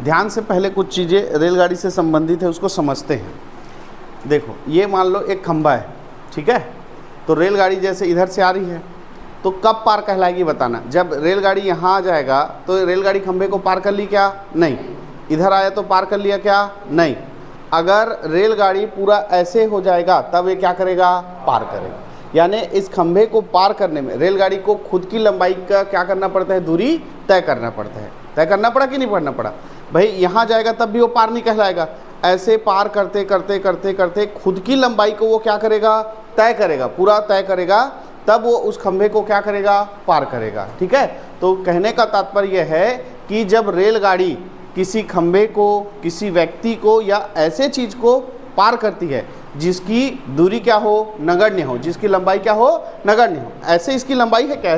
ध्यान से पहले कुछ चीज़ें रेलगाड़ी से संबंधित है उसको समझते हैं। देखो ये मान लो एक खंभा है, ठीक है, तो रेलगाड़ी जैसे इधर से आ रही है तो कब पार कहलाएगी बताना। जब रेलगाड़ी यहाँ आ जाएगा तो रेलगाड़ी खंभे को पार कर ली क्या? नहीं। इधर आया तो पार कर लिया क्या? नहीं। अगर रेलगाड़ी पूरा ऐसे हो जाएगा तब ये क्या करेगा? पार करेगा। यानी इस खंभे को पार करने में रेलगाड़ी को खुद की लंबाई का क्या करना पड़ता है? दूरी तय करना पड़ता है। तय करना पड़ा कि नहीं करना पड़ा? भाई यहाँ जाएगा तब भी वो पार नहीं कहलाएगा। ऐसे पार करते करते करते करते खुद की लंबाई को वो क्या करेगा? तय करेगा, पूरा तय करेगा, तब वो उस खंभे को क्या करेगा? पार करेगा। ठीक है, तो कहने का तात्पर्य है कि जब रेलगाड़ी किसी खंभे को, किसी व्यक्ति को या ऐसे चीज़ को पार करती है जिसकी दूरी क्या हो? नगण्य हो, जिसकी लंबाई क्या हो? नगण्य हो। ऐसे इसकी लंबाई है क्या?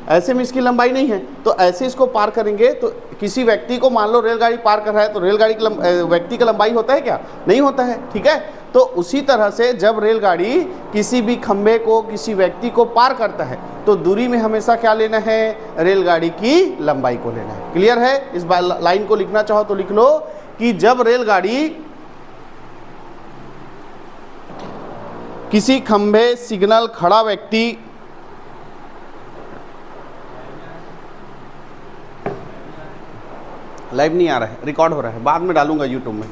ऐसे में इसकी लंबाई नहीं है, तो ऐसे इसको पार करेंगे तो किसी व्यक्ति को मान लो रेलगाड़ी पार कर रहा है तो रेलगाड़ी की व्यक्ति का लंबाई होता है क्या? नहीं होता है। ठीक है, तो उसी तरह से जब रेलगाड़ी किसी भी खंभे को, किसी व्यक्ति को पार करता है तो दूरी में हमेशा क्या लेना है? रेलगाड़ी की लंबाई को लेना है। क्लियर है? इस लाइन को लिखना चाहो तो लिख लो कि जब रेलगाड़ी किसी खंभे, सिग्नल, खड़ा व्यक्ति, लाइव नहीं आ रहा है, रिकॉर्ड हो रहा है, बाद में डालूंगा यूट्यूब में।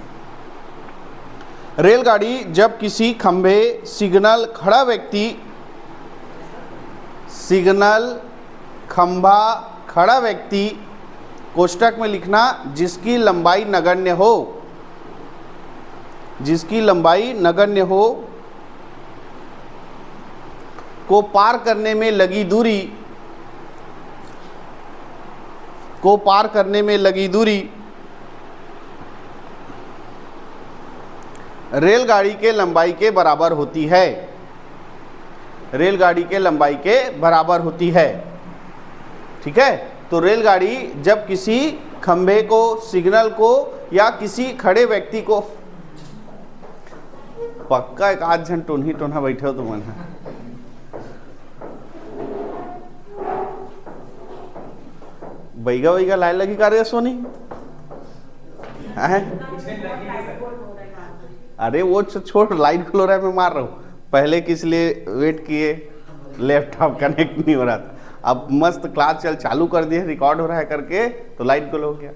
रेलगाड़ी जब किसी खंभे, सिग्नल, खड़ा व्यक्ति, सिग्नल, खंभा, खड़ा व्यक्ति, कोष्टक में लिखना जिसकी लंबाई नगण्य हो, जिसकी लंबाई नगण्य हो, को पार करने में लगी दूरी, को पार करने में लगी दूरी रेलगाड़ी के लंबाई के बराबर होती है। रेलगाड़ी के लंबाई के बराबर होती है। ठीक है, तो रेलगाड़ी जब किसी खंभे को, सिग्नल को या किसी खड़े व्यक्ति को, पक्का एक आध जन टोन्ही टोन्हा बैठे हो तुम मन, बैगा वैगा लाइन लगी का रे सोनी है? अरे वो छोड़, लाइट खुल रहा है, मैं मार रहा हूँ। पहले किस लिए वेट किए? लैपटॉप कनेक्ट नहीं हो रहा था, अब मस्त क्लास चालू कर दिए, रिकॉर्ड हो रहा है करके तो लाइट गुल हो गया।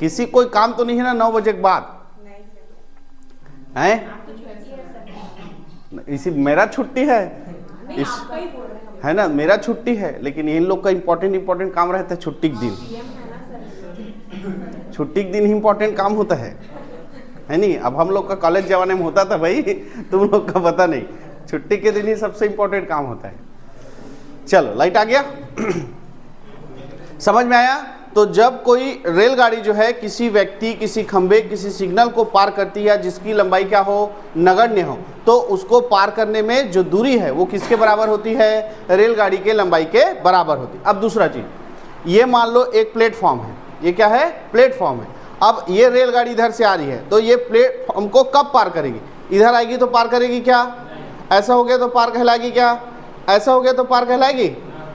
किसी कोई काम तो नहीं है ना 9 बजे के बाद? हैं? इसी मेरा छुट्टी है, इस है ना, मेरा छुट्टी है, लेकिन इन लोग का इम्पोर्टेंट काम रहता है छुट्टी के दिन। छुट्टी के दिन ही इम्पोर्टेंट काम होता है नहीं? अब हम लोग का कॉलेज जमाने में होता था भाई, तुम लोग का पता नहीं, छुट्टी के दिन ही सबसे इम्पोर्टेंट काम होता है। चलो लाइट आ गया समझ में आया? तो जब कोई रेलगाड़ी जो है किसी व्यक्ति, किसी खंभे, किसी सिग्नल को पार करती है जिसकी लंबाई क्या हो? नगण्य हो, तो उसको पार करने में जो दूरी है वो किसके बराबर होती है? रेलगाड़ी के लंबाई के बराबर होती है। अब दूसरा चीज, ये मान लो एक प्लेटफॉर्म है, ये क्या है? प्लेटफॉर्म है। अब ये रेलगाड़ी इधर से आ रही है तो ये प्लेटफॉर्म को कब पार करेगी? इधर आएगी तो पार करेगी क्या? ऐसा हो गया तो पार कहलाएगी क्या? ऐसा हो गया तो पार कहलाएगी?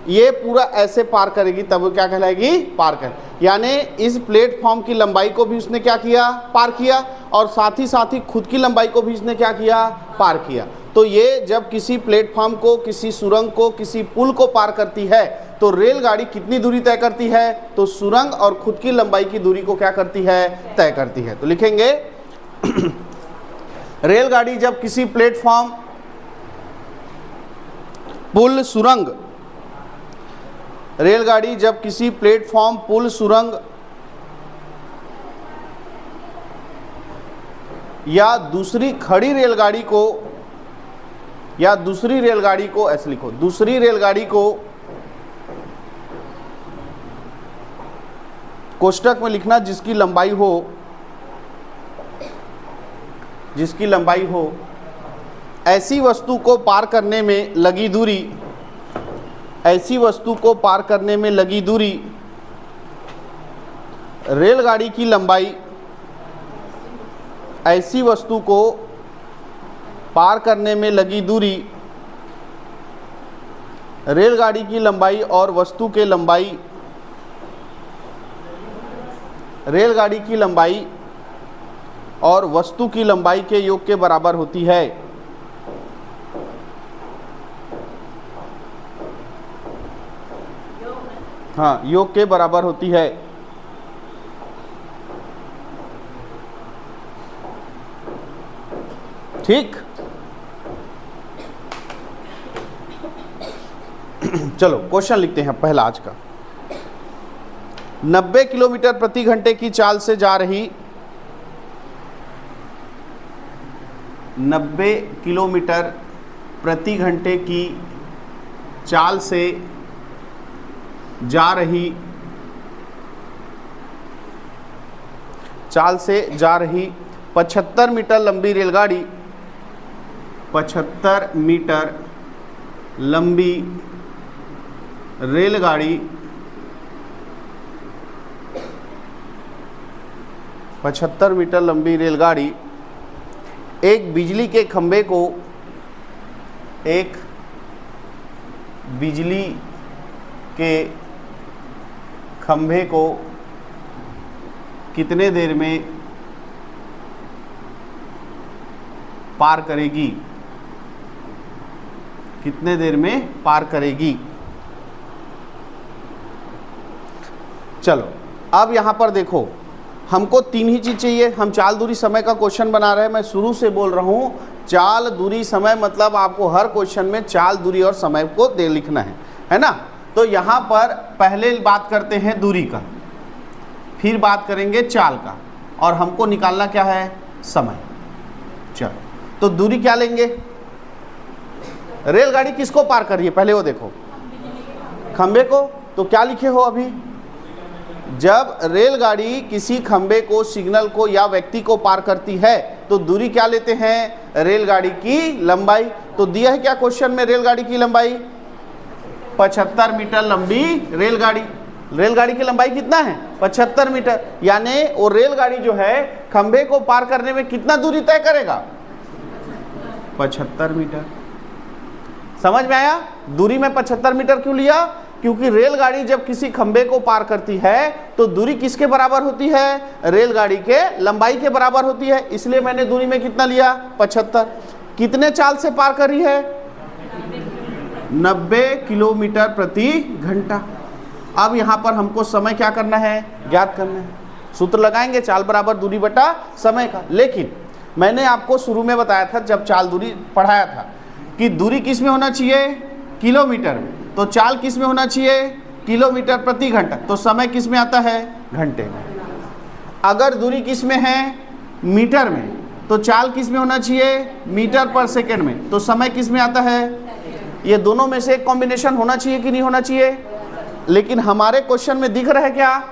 ये पूरा ऐसे पार करेगी तब वो क्या कहलाएगी? पार कर। यानी इस प्लेटफॉर्म की लंबाई को भी उसने क्या किया? पार किया, और साथ ही खुद की लंबाई को भी इसने क्या किया? पार किया। तो ये जब किसी प्लेटफॉर्म को, किसी सुरंग को, किसी पुल को पार करती है तो रेलगाड़ी कितनी दूरी तय करती है? तो सुरंग और खुद की लंबाई की दूरी को क्या करती है? तय करती है। तो लिखेंगे रेलगाड़ी जब किसी प्लेटफॉर्म, पुल, सुरंग, रेलगाड़ी जब किसी प्लेटफॉर्म, पुल, सुरंग या दूसरी खड़ी रेलगाड़ी को, या दूसरी रेलगाड़ी को, ऐसे लिखो, दूसरी रेलगाड़ी को कोष्टक में लिखना जिसकी लंबाई हो, जिसकी लंबाई हो, ऐसी वस्तु को पार करने में लगी दूरी, ऐसी वस्तु को पार करने में लगी दूरी रेलगाड़ी की लंबाई, ऐसी वस्तु को पार करने में लगी दूरी रेलगाड़ी की लंबाई और वस्तु के लंबाई रेलगाड़ी की लंबाई और वस्तु की लंबाई के योग के बराबर होती है। हाँ, योग के बराबर होती है। ठीक, चलो क्वेश्चन लिखते हैं पहला आज का। 90 किलोमीटर प्रति घंटे की चाल से जा रही 90 किलोमीटर प्रति घंटे की चाल से जा रही 75 मीटर लंबी रेलगाड़ी 75 मीटर लंबी रेलगाड़ी 75 मीटर लंबी रेलगाड़ी एक बिजली के खंभे को कितने देर में पार करेगी? कितने देर में पार करेगी? चलो अब यहां पर देखो, हमको तीन ही चीज चाहिए। हम चाल दूरी समय का क्वेश्चन बना रहे हैं। मैं शुरू से बोल रहा हूं चाल दूरी समय मतलब आपको हर क्वेश्चन में चाल दूरी और समय को दे लिखना है ना। तो यहां पर पहले बात करते हैं दूरी का, फिर बात करेंगे चाल का, और हमको निकालना क्या है? समय। चलो तो दूरी क्या लेंगे? रेलगाड़ी किसको पार कर रही है पहले वो देखो, खंबे को। तो क्या लिखे हो अभी? जब रेलगाड़ी किसी खंबे को, सिग्नल को या व्यक्ति को पार करती है तो दूरी क्या लेते हैं? रेलगाड़ी की लंबाई। तो दिया है क्या क्वेश्चन में? रेलगाड़ी की लंबाई 75 मीटर लंबी रेलगाड़ी। रेलगाड़ी की लंबाई कितना है? 75 मीटर। यानी वो रेलगाड़ी जो है खंबे को पार करने में कितना दूरी तय करेगा? 75 मीटर। समझ में आया? दूरी में 75 मीटर क्यों लिया? क्योंकि रेलगाड़ी जब किसी खंबे को पार करती है तो दूरी किसके बराबर होती है? रेलगाड़ी के लंबाई के बराबर होती है। इसलिए मैंने दूरी में कितना लिया? 75। कितने चाल से पार कर रही है? 90 किलोमीटर प्रति घंटा। अब यहां पर हमको समय क्या करना है? ज्ञात करना है। सूत्र लगाएंगे चाल बराबर दूरी बटा समय का। लेकिन मैंने आपको शुरू में बताया था जब चाल दूरी पढ़ाया था कि दूरी किस में होना चाहिए? किलोमीटर में। तो चाल किस में होना चाहिए? किलोमीटर प्रति घंटा। तो समय किस में आता है? घंटे में। अगर दूरी किस में है? मीटर में। तो चाल किस में होना चाहिए? मीटर पर सेकंड में। तो समय किस में आता है? ये दोनों में से एक कॉम्बिनेशन होना चाहिए कि नहीं होना चाहिए? लेकिन हमारे क्वेश्चन में दिख रहा है क्या?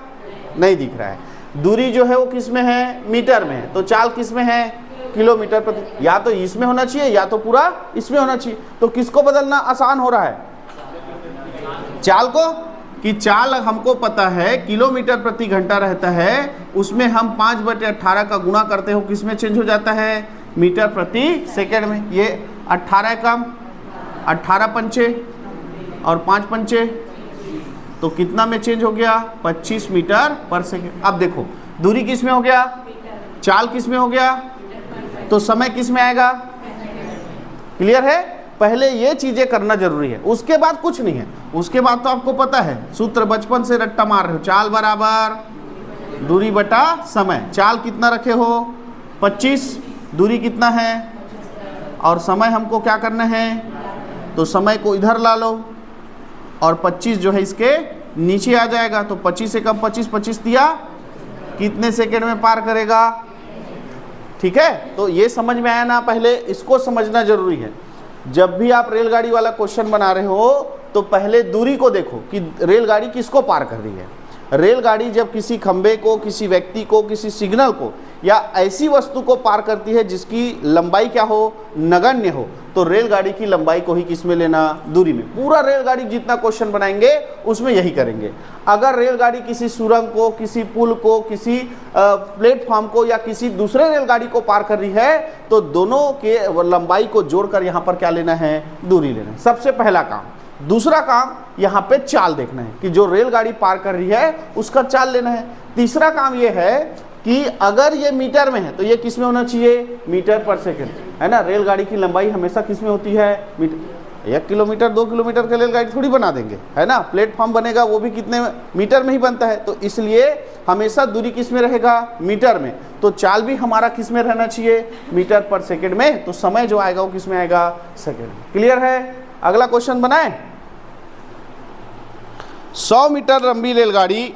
नहीं दिख रहा है। दूरी जो है वो किस में है? मीटर में है। तो चाल किस में है? किलोमीटर प्रति। या तो इसमें होना चाहिए या तो पूरा इसमें होना चाहिए। तो किसको बदलना आसान हो रहा है? चाल को। कि चाल हमको पता है किलोमीटर प्रति घंटा रहता है, उसमें हम 5/18 का गुणा करते हो, किस में चेंज हो जाता है? मीटर प्रति सेकंड में। ये 18 कम 18 पंचे और 5 पंचे, तो कितना में चेंज हो गया? 25 मीटर पर सेकंड। अब देखो दूरी किस में हो गया? चाल किस में हो गया? तो समय किस में आएगा? क्लियर है? पहले ये चीजें करना जरूरी है, उसके बाद कुछ नहीं है। उसके बाद तो आपको पता है, सूत्र बचपन से रट्टा मार रहे हो। चाल बराबर दूरी बटा समय। चाल कितना रखे हो? 25। दूरी कितना है? और समय हमको क्या करना है? तो समय को इधर ला लो और 25 जो है इसके नीचे आ जाएगा। तो 25 से कम 25 दिया, कितने सेकंड में पार करेगा? ठीक है, तो ये समझ में आया ना? पहले इसको समझना जरूरी है। जब भी आप रेलगाड़ी वाला क्वेश्चन बना रहे हो तो पहले दूरी को देखो कि रेलगाड़ी किसको पार कर रही है। रेलगाड़ी जब किसी खंबे को, किसी व्यक्ति को, किसी सिग्नल को या ऐसी वस्तु को पार करती है जिसकी लंबाई क्या हो? नगण्य हो, तो रेलगाड़ी की लंबाई को ही किस में लेना? दूरी में। पूरा रेलगाड़ी जितना क्वेश्चन बनाएंगे उसमें यही करेंगे। अगर रेलगाड़ी किसी सुरंग को, किसी पुल को, किसी प्लेटफॉर्म को या किसी दूसरे रेलगाड़ी को पार कर रही है तो दोनों के लंबाई को जोड़कर यहाँ पर क्या लेना है? दूरी लेना है। सबसे पहला काम दूसरा काम यहाँ पे चाल देखना है कि जो रेलगाड़ी पार कर रही है उसका चाल लेना है। तीसरा काम ये है कि अगर ये मीटर में है तो ये किस में होना चाहिए, मीटर पर सेकंड, है ना। रेलगाड़ी की लंबाई हमेशा किस में होती है, मीटर। 1 किलोमीटर 2 किलोमीटर का रेलगाड़ी थोड़ी बना देंगे, है ना। प्लेटफॉर्म बनेगा वो भी कितने मीटर में ही बनता है, तो इसलिए हमेशा दूरी किस में रहेगा, मीटर में। तो चाल भी हमारा किस में रहना चाहिए, मीटर पर सेकंड में। तो समय जो आएगा वो किस में आएगा, सेकंड। क्लियर है। अगला क्वेश्चन बनाए। 100 मीटर लंबी रेलगाड़ी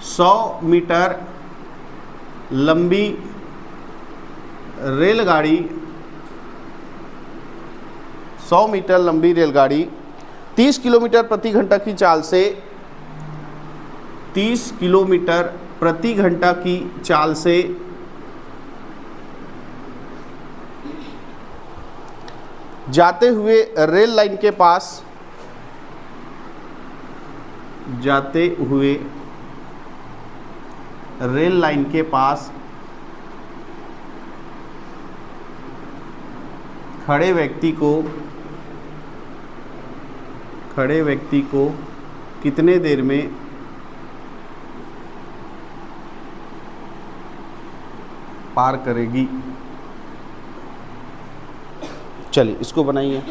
100 मीटर लंबी रेलगाड़ी 100 मीटर लंबी रेलगाड़ी 30 किलोमीटर प्रति घंटा की चाल से 30 किलोमीटर प्रति घंटा की चाल से जाते हुए रेल लाइन के पास खड़े व्यक्ति को कितने देर में पार करेगी। चलिए इसको बनाइए।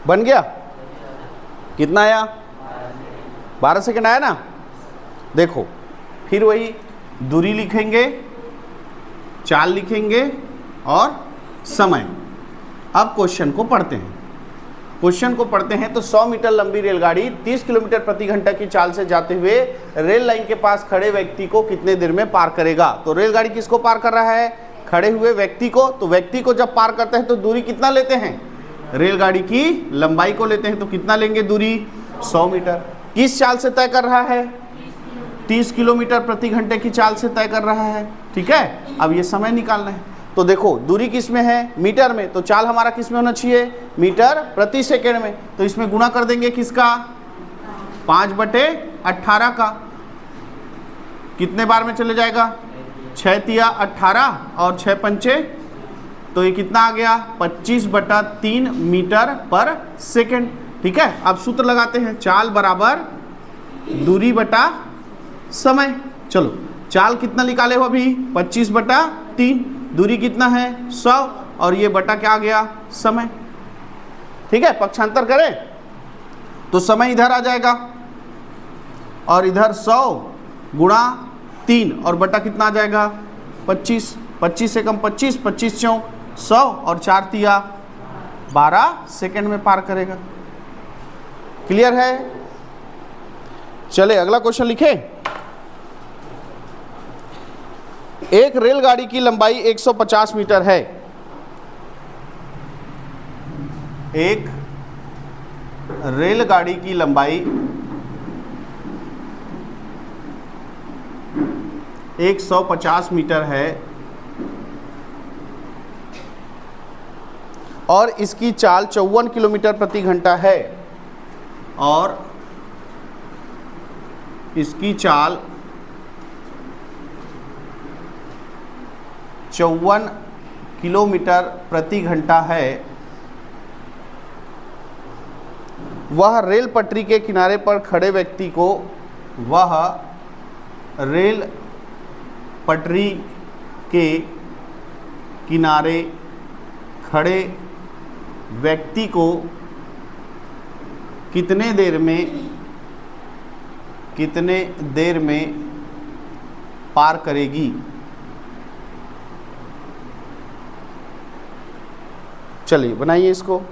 बन गया। कितना आया, 12 सेकंड आया ना। देखो फिर वही दूरी लिखेंगे, चाल लिखेंगे और समय। अब क्वेश्चन को पढ़ते हैं। तो 100 मीटर लंबी रेलगाड़ी 30 किलोमीटर प्रति घंटा की चाल से जाते हुए रेल लाइन के पास खड़े व्यक्ति को कितने देर में पार करेगा। तो रेलगाड़ी किसको पार कर रहा है, खड़े हुए व्यक्ति को। तो व्यक्ति को जब पार करते हैं तो दूरी कितना लेते हैं, रेलगाड़ी की लंबाई को लेते हैं। तो कितना लेंगे दूरी, 100 मीटर। किस चाल से तय कर रहा है, 30 किलोमीटर प्रति घंटे की चाल से तय कर रहा है। ठीक है, अब ये समय निकालना है। तो देखो दूरी किस में है, मीटर में। तो चाल हमारा किस में होना चाहिए, मीटर प्रति सेकंड में। तो इसमें गुणा कर देंगे किसका, 5/18 का। कितने बार में चले जाएगा, 6 तिया 18 और 6 पंचे, तो ये कितना आ गया, 25/3 मीटर पर सेकंड। ठीक है, अब सूत्र लगाते हैं, चाल बराबर दूरी बटा समय। चलो चाल कितना निकाले हो अभी, 25/3। दूरी कितना है, 100, और ये बटा क्या आ गया, समय। ठीक है, पक्षांतर करें तो समय इधर आ जाएगा और इधर 100 गुणा 3 और बटा कितना आ जाएगा, 25। 25 से कम 25, 25 चौक 100 और 4 तिया 12 सेकंड में पार करेगा। क्लियर है। चले अगला क्वेश्चन लिखे। एक रेलगाड़ी की लंबाई 150 मीटर है। एक रेलगाड़ी की लंबाई 150 मीटर है और इसकी चाल 54 किलोमीटर प्रति घंटा है। और इसकी चाल 54 किलोमीटर प्रति घंटा है। वह रेल पटरी के किनारे पर खड़े व्यक्ति को, वह रेल पटरी के किनारे खड़े व्यक्ति को कितने देर में पार करेगी। चलिए बनाइए इसको।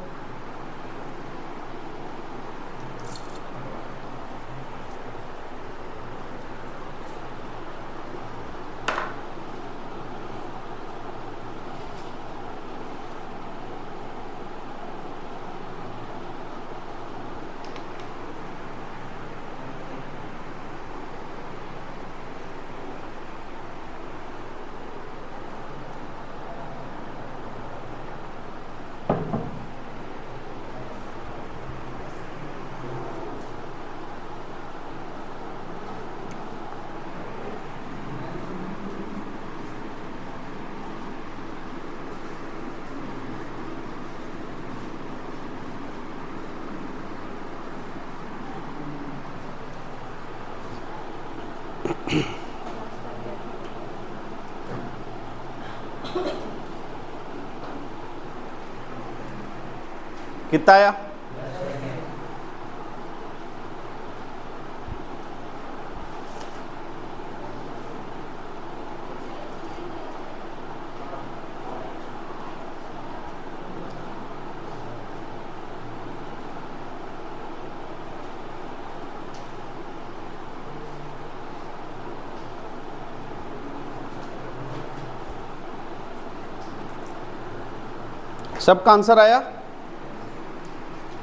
कितना आया? सबका आंसर आया?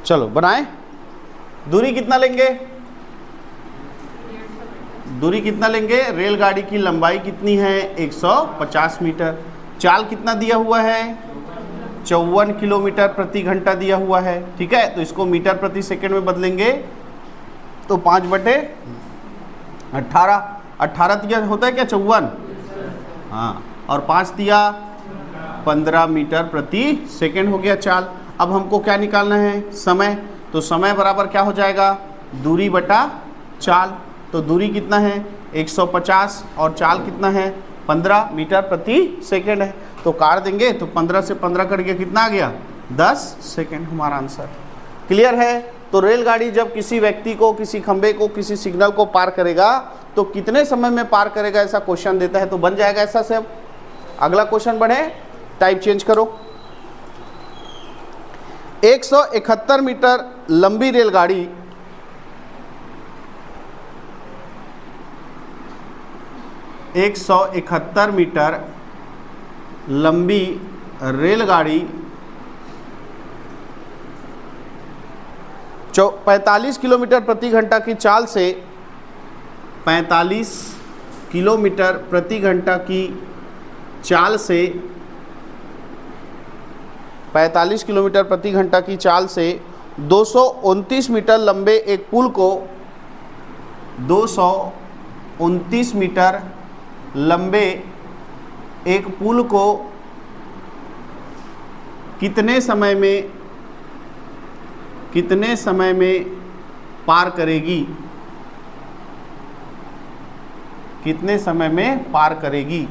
चलो बनाएं। दूरी कितना लेंगे? दूरी कितना लेंगे? रेलगाड़ी की लंबाई कितनी है? 150 मीटर। चाल कितना दिया हुआ है? 54 किलोमीटर प्रति घंटा दिया हुआ है। ठीक है, तो इसको मीटर प्रति सेकंड में बदलेंगे तो 5/18। 18 दिया होता है क्या? 54। हाँ, और 5 दिया 15 मीटर प्रति सेकंड हो गया चाल। अब हमको क्या निकालना है? समय। तो समय बराबर क्या हो जाएगा? दूरी बटा चाल। तो दूरी कितना है? 150 और चाल कितना है? 15 मीटर प्रति सेकंड है। तो काट देंगे तो 15 से 15 कट गया, कितना आ गया? 10 सेकंड हमारा आंसर। क्लियर है? तो रेलगाड़ी जब किसी व्यक्ति को, किसी खंबे को, किसी सिग्नल को पार करेगा तो कितने समय में पार करेगा, ऐसा क्वेश्चन देता है तो बन जाएगा ऐसा से। अगला क्वेश्चन बढ़े, टाइप चेंज करो। 171 मीटर लंबी रेलगाड़ी 171 मीटर लंबी रेलगाड़ी 45 किलोमीटर प्रति घंटा की चाल से 45 किलोमीटर प्रति घंटा की चाल से 45 किलोमीटर प्रति घंटा की चाल से 229 मीटर लंबे एक पुल को 229 मीटर लंबे एक पुल को कितने समय में पार करेगी? कितने समय में पार करेगी?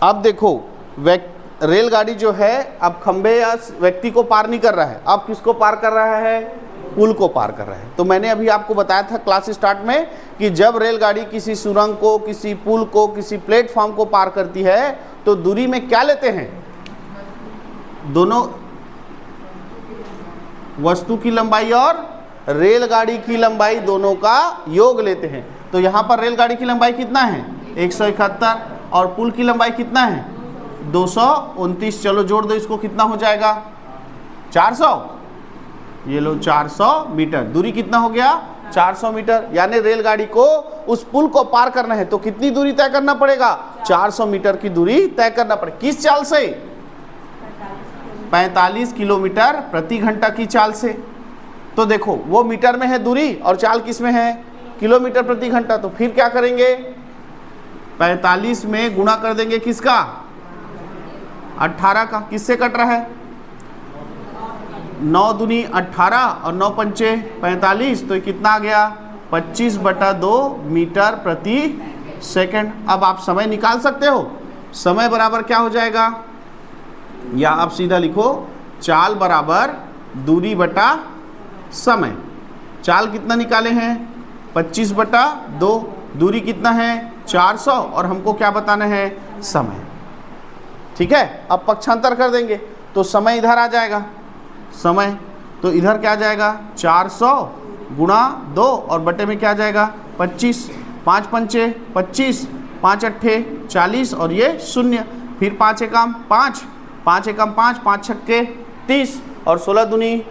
अब देखो, रेलगाड़ी जो है अब खंबे या व्यक्ति को पार नहीं कर रहा है, अब किसको पार कर रहा है? पुल को पार कर रहा है। तो मैंने अभी आपको बताया था क्लास स्टार्ट में कि जब रेलगाड़ी किसी सुरंग को, किसी पुल को, किसी प्लेटफॉर्म को पार करती है तो दूरी में क्या लेते हैं? दोनों वस्तु की लंबाई और रेलगाड़ी की लंबाई दोनों का योग लेते हैं। तो यहाँ पर रेलगाड़ी की लंबाई कितना है? 171 और पुल की लंबाई कितना है? 229। चलो जोड़ दो इसको, कितना हो जाएगा? 400। ये लो 400 मीटर। दूरी कितना हो गया? 400 मीटर। यानी रेलगाड़ी को उस पुल को पार करना है तो कितनी दूरी तय करना पड़ेगा? 400 मीटर की दूरी तय करना पड़ेगा। किस चाल से? 45 किलोमीटर प्रति घंटा की चाल से। तो देखो वो मीटर में है दूरी और चाल किस में है? किलोमीटर प्रति घंटा। तो फिर क्या करेंगे? 45 में गुणा कर देंगे किसका? 18 का किससे कट रहा है? 9 दूनी 18 और 9 पंचे 45, तो ये कितना आ गया? 25/2 मीटर प्रति सेकंड। अब आप समय निकाल सकते हो। समय बराबर क्या हो जाएगा? या आप सीधा लिखो चाल बराबर दूरी बटा समय। चाल कितना निकाले हैं? 25/2। दूरी कितना है? 400 और हमको क्या बताना है? समय। ठीक है, अब पक्षांतर कर देंगे तो समय इधर आ जाएगा। समय तो इधर क्या आ जाएगा? 400 गुणा 2 और बटे में क्या आ जाएगा? 25। 5 पंचे 25, 5 अट्ठे 40 और ये 0। फिर 5 एकम 5, 5 एकम 5, 5 छक्के 30 और 16 दूनी,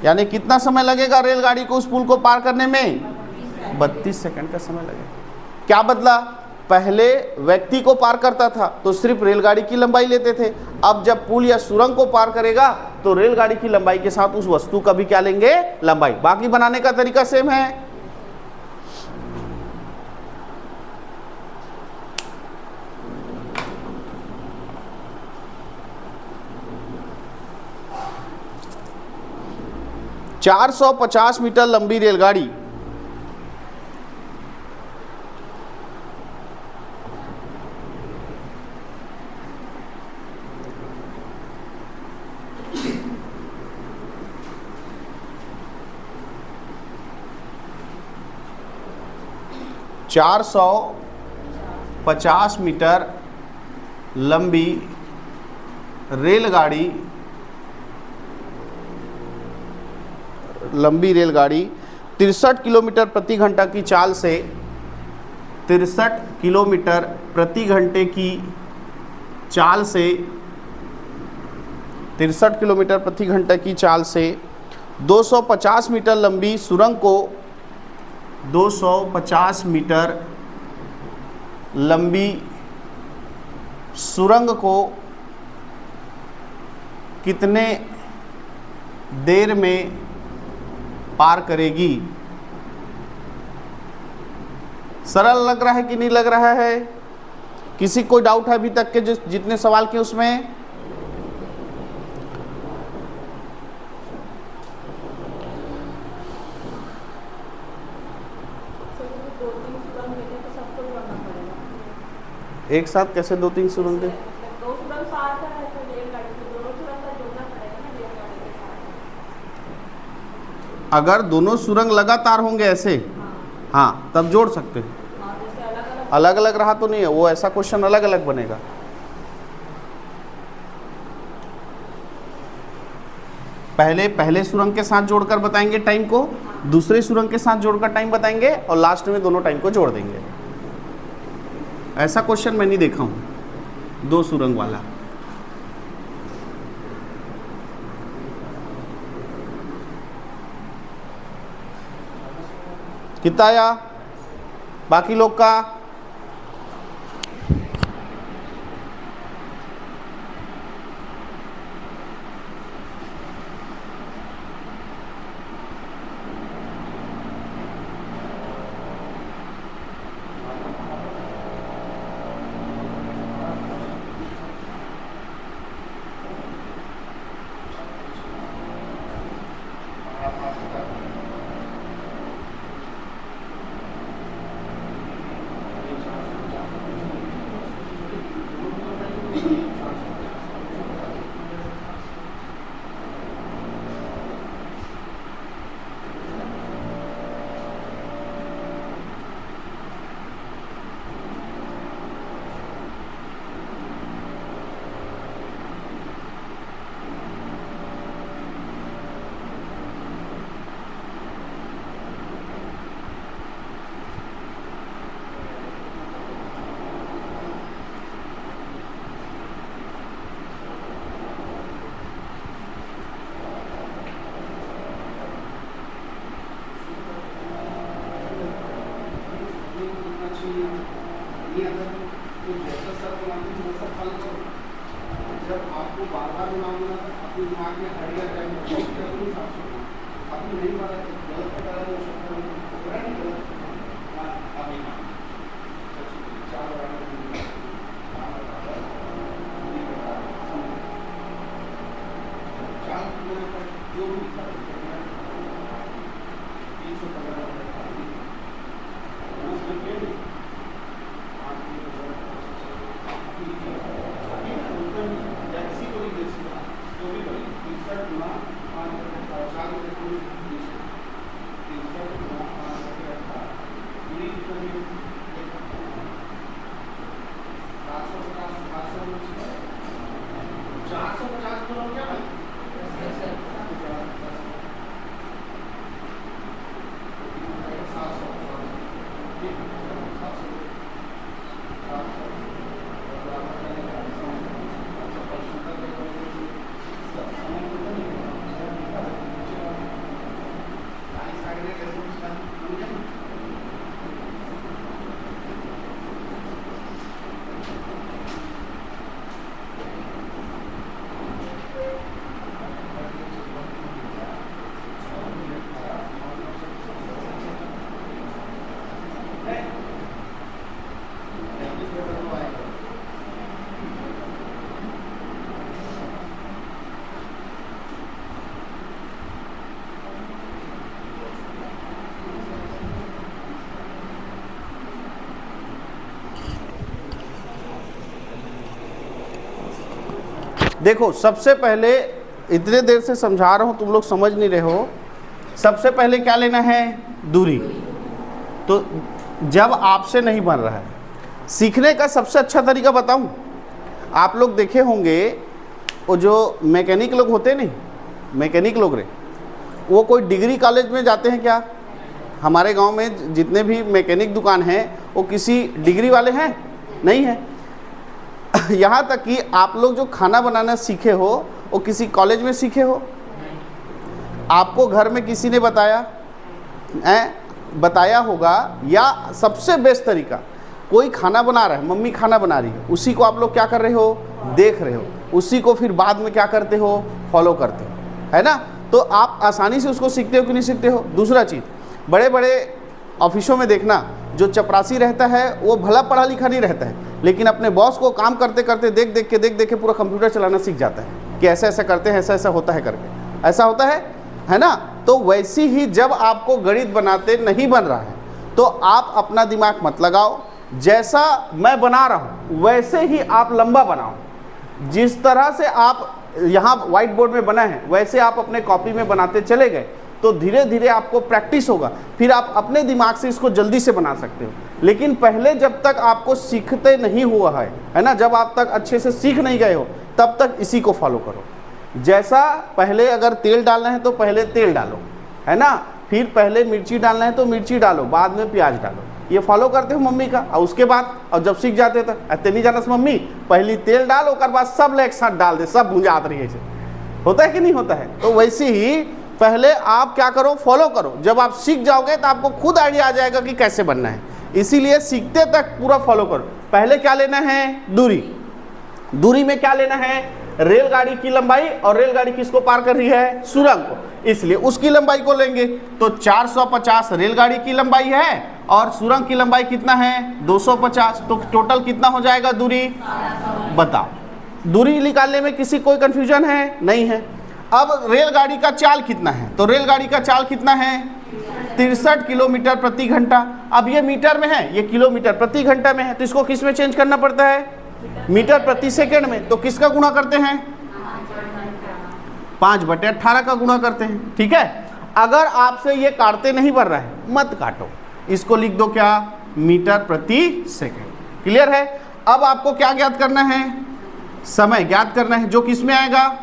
यानी कितना समय लगेगा रेलगाड़ी को उस पुल को पार करने में? 32 सेकंड का समय लगेगा। क्या बदला? पहले व्यक्ति को पार करता था तो सिर्फ रेलगाड़ी की लंबाई लेते थे। अब जब पुल या सुरंग को पार करेगा तो रेलगाड़ी की लंबाई के साथ उस वस्तु का भी क्या लेंगे? लंबाई। बाकी बनाने का तरीका सेम है। ,450 मीटर लंबी रेलगाड़ी ,450 मीटर लंबी रेलगाड़ी 63 किलोमीटर प्रति घंटा की चाल से 63 किलोमीटर प्रति घंटे की चाल से 63 किलोमीटर प्रति घंटे की चाल से 250 मीटर लंबी सुरंग को 250 मीटर लंबी सुरंग को कितने देर में पार करेगी? सरल लग रहा है कि नहीं लग रहा है? किसी को डाउट है अभी तक के जितने सवाल किए उसमें? एक साथ कैसे 2-3 सुरंग? अगर दोनों सुरंग लगातार होंगे ऐसे, हाँ तब जोड़ सकते हैं। अलग अलग रहा तो नहीं है वो, ऐसा क्वेश्चन अलग अलग बनेगा। पहले सुरंग के साथ जोड़कर बताएंगे टाइम को, दूसरे सुरंग के साथ जोड़कर टाइम बताएंगे और लास्ट में दोनों टाइम को जोड़ देंगे। ऐसा क्वेश्चन मैं नहीं देखा हूँ 2 सुरंग वाला। कितना आया बाकी लोग का? देखो सबसे पहले, इतने देर से समझा रहा हूँ तुम लोग समझ नहीं रहे हो। सबसे पहले क्या लेना है? दूरी। तो जब आपसे नहीं बन रहा है, सीखने का सबसे अच्छा तरीका बताऊं, आप लोग देखे होंगे वो जो मैकेनिक लोग होते नहीं, मैकेनिक लोग रे, वो कोई डिग्री कॉलेज में जाते हैं क्या? हमारे गांव में जितने भी मैकेनिक दुकान हैं वो किसी डिग्री वाले हैं? नहीं है। यहाँ तक कि आप लोग जो खाना बनाना सीखे हो वो किसी कॉलेज में सीखे हो? आपको घर में किसी ने बताया होगा? या सबसे बेस्ट तरीका, कोई खाना बना रहा है, मम्मी खाना बना रही है, उसी को आप लोग क्या कर रहे हो? देख रहे हो, उसी को फिर बाद में क्या करते हो? फॉलो करते हो, है ना? तो आप आसानी से उसको सीखते हो कि नहीं सीखते हो? दूसरा चीज़, बड़े बड़े ऑफिसों में देखना, जो चपरासी रहता है वो भला पढ़ा लिखा नहीं रहता है, लेकिन अपने बॉस को काम करते करते देख देख के पूरा कंप्यूटर चलाना सीख जाता है कि ऐसा ऐसा करते हैं, ऐसा ऐसा होता है करके, ऐसा होता है ना? तो वैसी ही जब आपको गणित बनाते नहीं बन रहा है तो आप अपना दिमाग मत लगाओ, जैसा मैं बना रहा हूँ वैसे ही आप लंबा बनाओ। जिस तरह से आप यहाँ व्हाइट बोर्ड में बना है वैसे आप अपने कॉपी में बनाते चले गए तो धीरे धीरे आपको प्रैक्टिस होगा, फिर आप अपने दिमाग से इसको जल्दी से बना सकते हो। लेकिन पहले जब तक आपको सीखते नहीं हुआ है ना, जब आप तक अच्छे से सीख नहीं गए हो तब तक इसी को फॉलो करो। जैसा पहले अगर तेल डालना है तो पहले तेल डालो, है ना? फिर पहले मिर्ची डालना है तो मिर्ची डालो, बाद में प्याज डालो। ये फॉलो करते हो मम्मी का, और उसके बाद और जब सीख जाते तो अते नहीं जाना मम्मी, पहले तेल डालो और बाद सब एक साथ डाल दे, सब भुंजात रही है। होता है कि नहीं होता है? तो वैसे ही पहले आप क्या करो? फॉलो करो। जब आप सीख जाओगे तो आपको खुद आइडिया आ जाएगा कि कैसे बनना है। इसीलिए सीखते तक पूरा फॉलो करो। पहले क्या लेना है? दूरी। दूरी में क्या लेना है? रेलगाड़ी की लंबाई, और रेलगाड़ी किसको पार कर रही है? सुरंग को, इसलिए उसकी लंबाई को लेंगे। तो 450 रेलगाड़ी की लंबाई है और सुरंग की लंबाई कितना है? 250। तो टोटल कितना हो जाएगा दूरी? बताओ। दूरी निकालने में किसी कोई कंफ्यूजन है? नहीं है। अब रेलगाड़ी का चाल कितना है? तो रेलगाड़ी का चाल कितना है? 63 किलोमीटर प्रति घंटा। अब ये मीटर में है, ये किलोमीटर प्रति घंटा में है, तो इसको किस में चेंज करना पड़ता है? मीटर प्रति सेकंड में। तो किसका गुणा करते हैं? 5/18 का गुणा करते हैं। ठीक है। अगर आपसे ये काटते नहीं बन रहा है मत काटो, इसको लिख दो क्या? मीटर प्रति सेकंड। क्लियर है? अब आपको क्या ज्ञात करना है? समय ज्ञात करना है, जो किस में आएगा?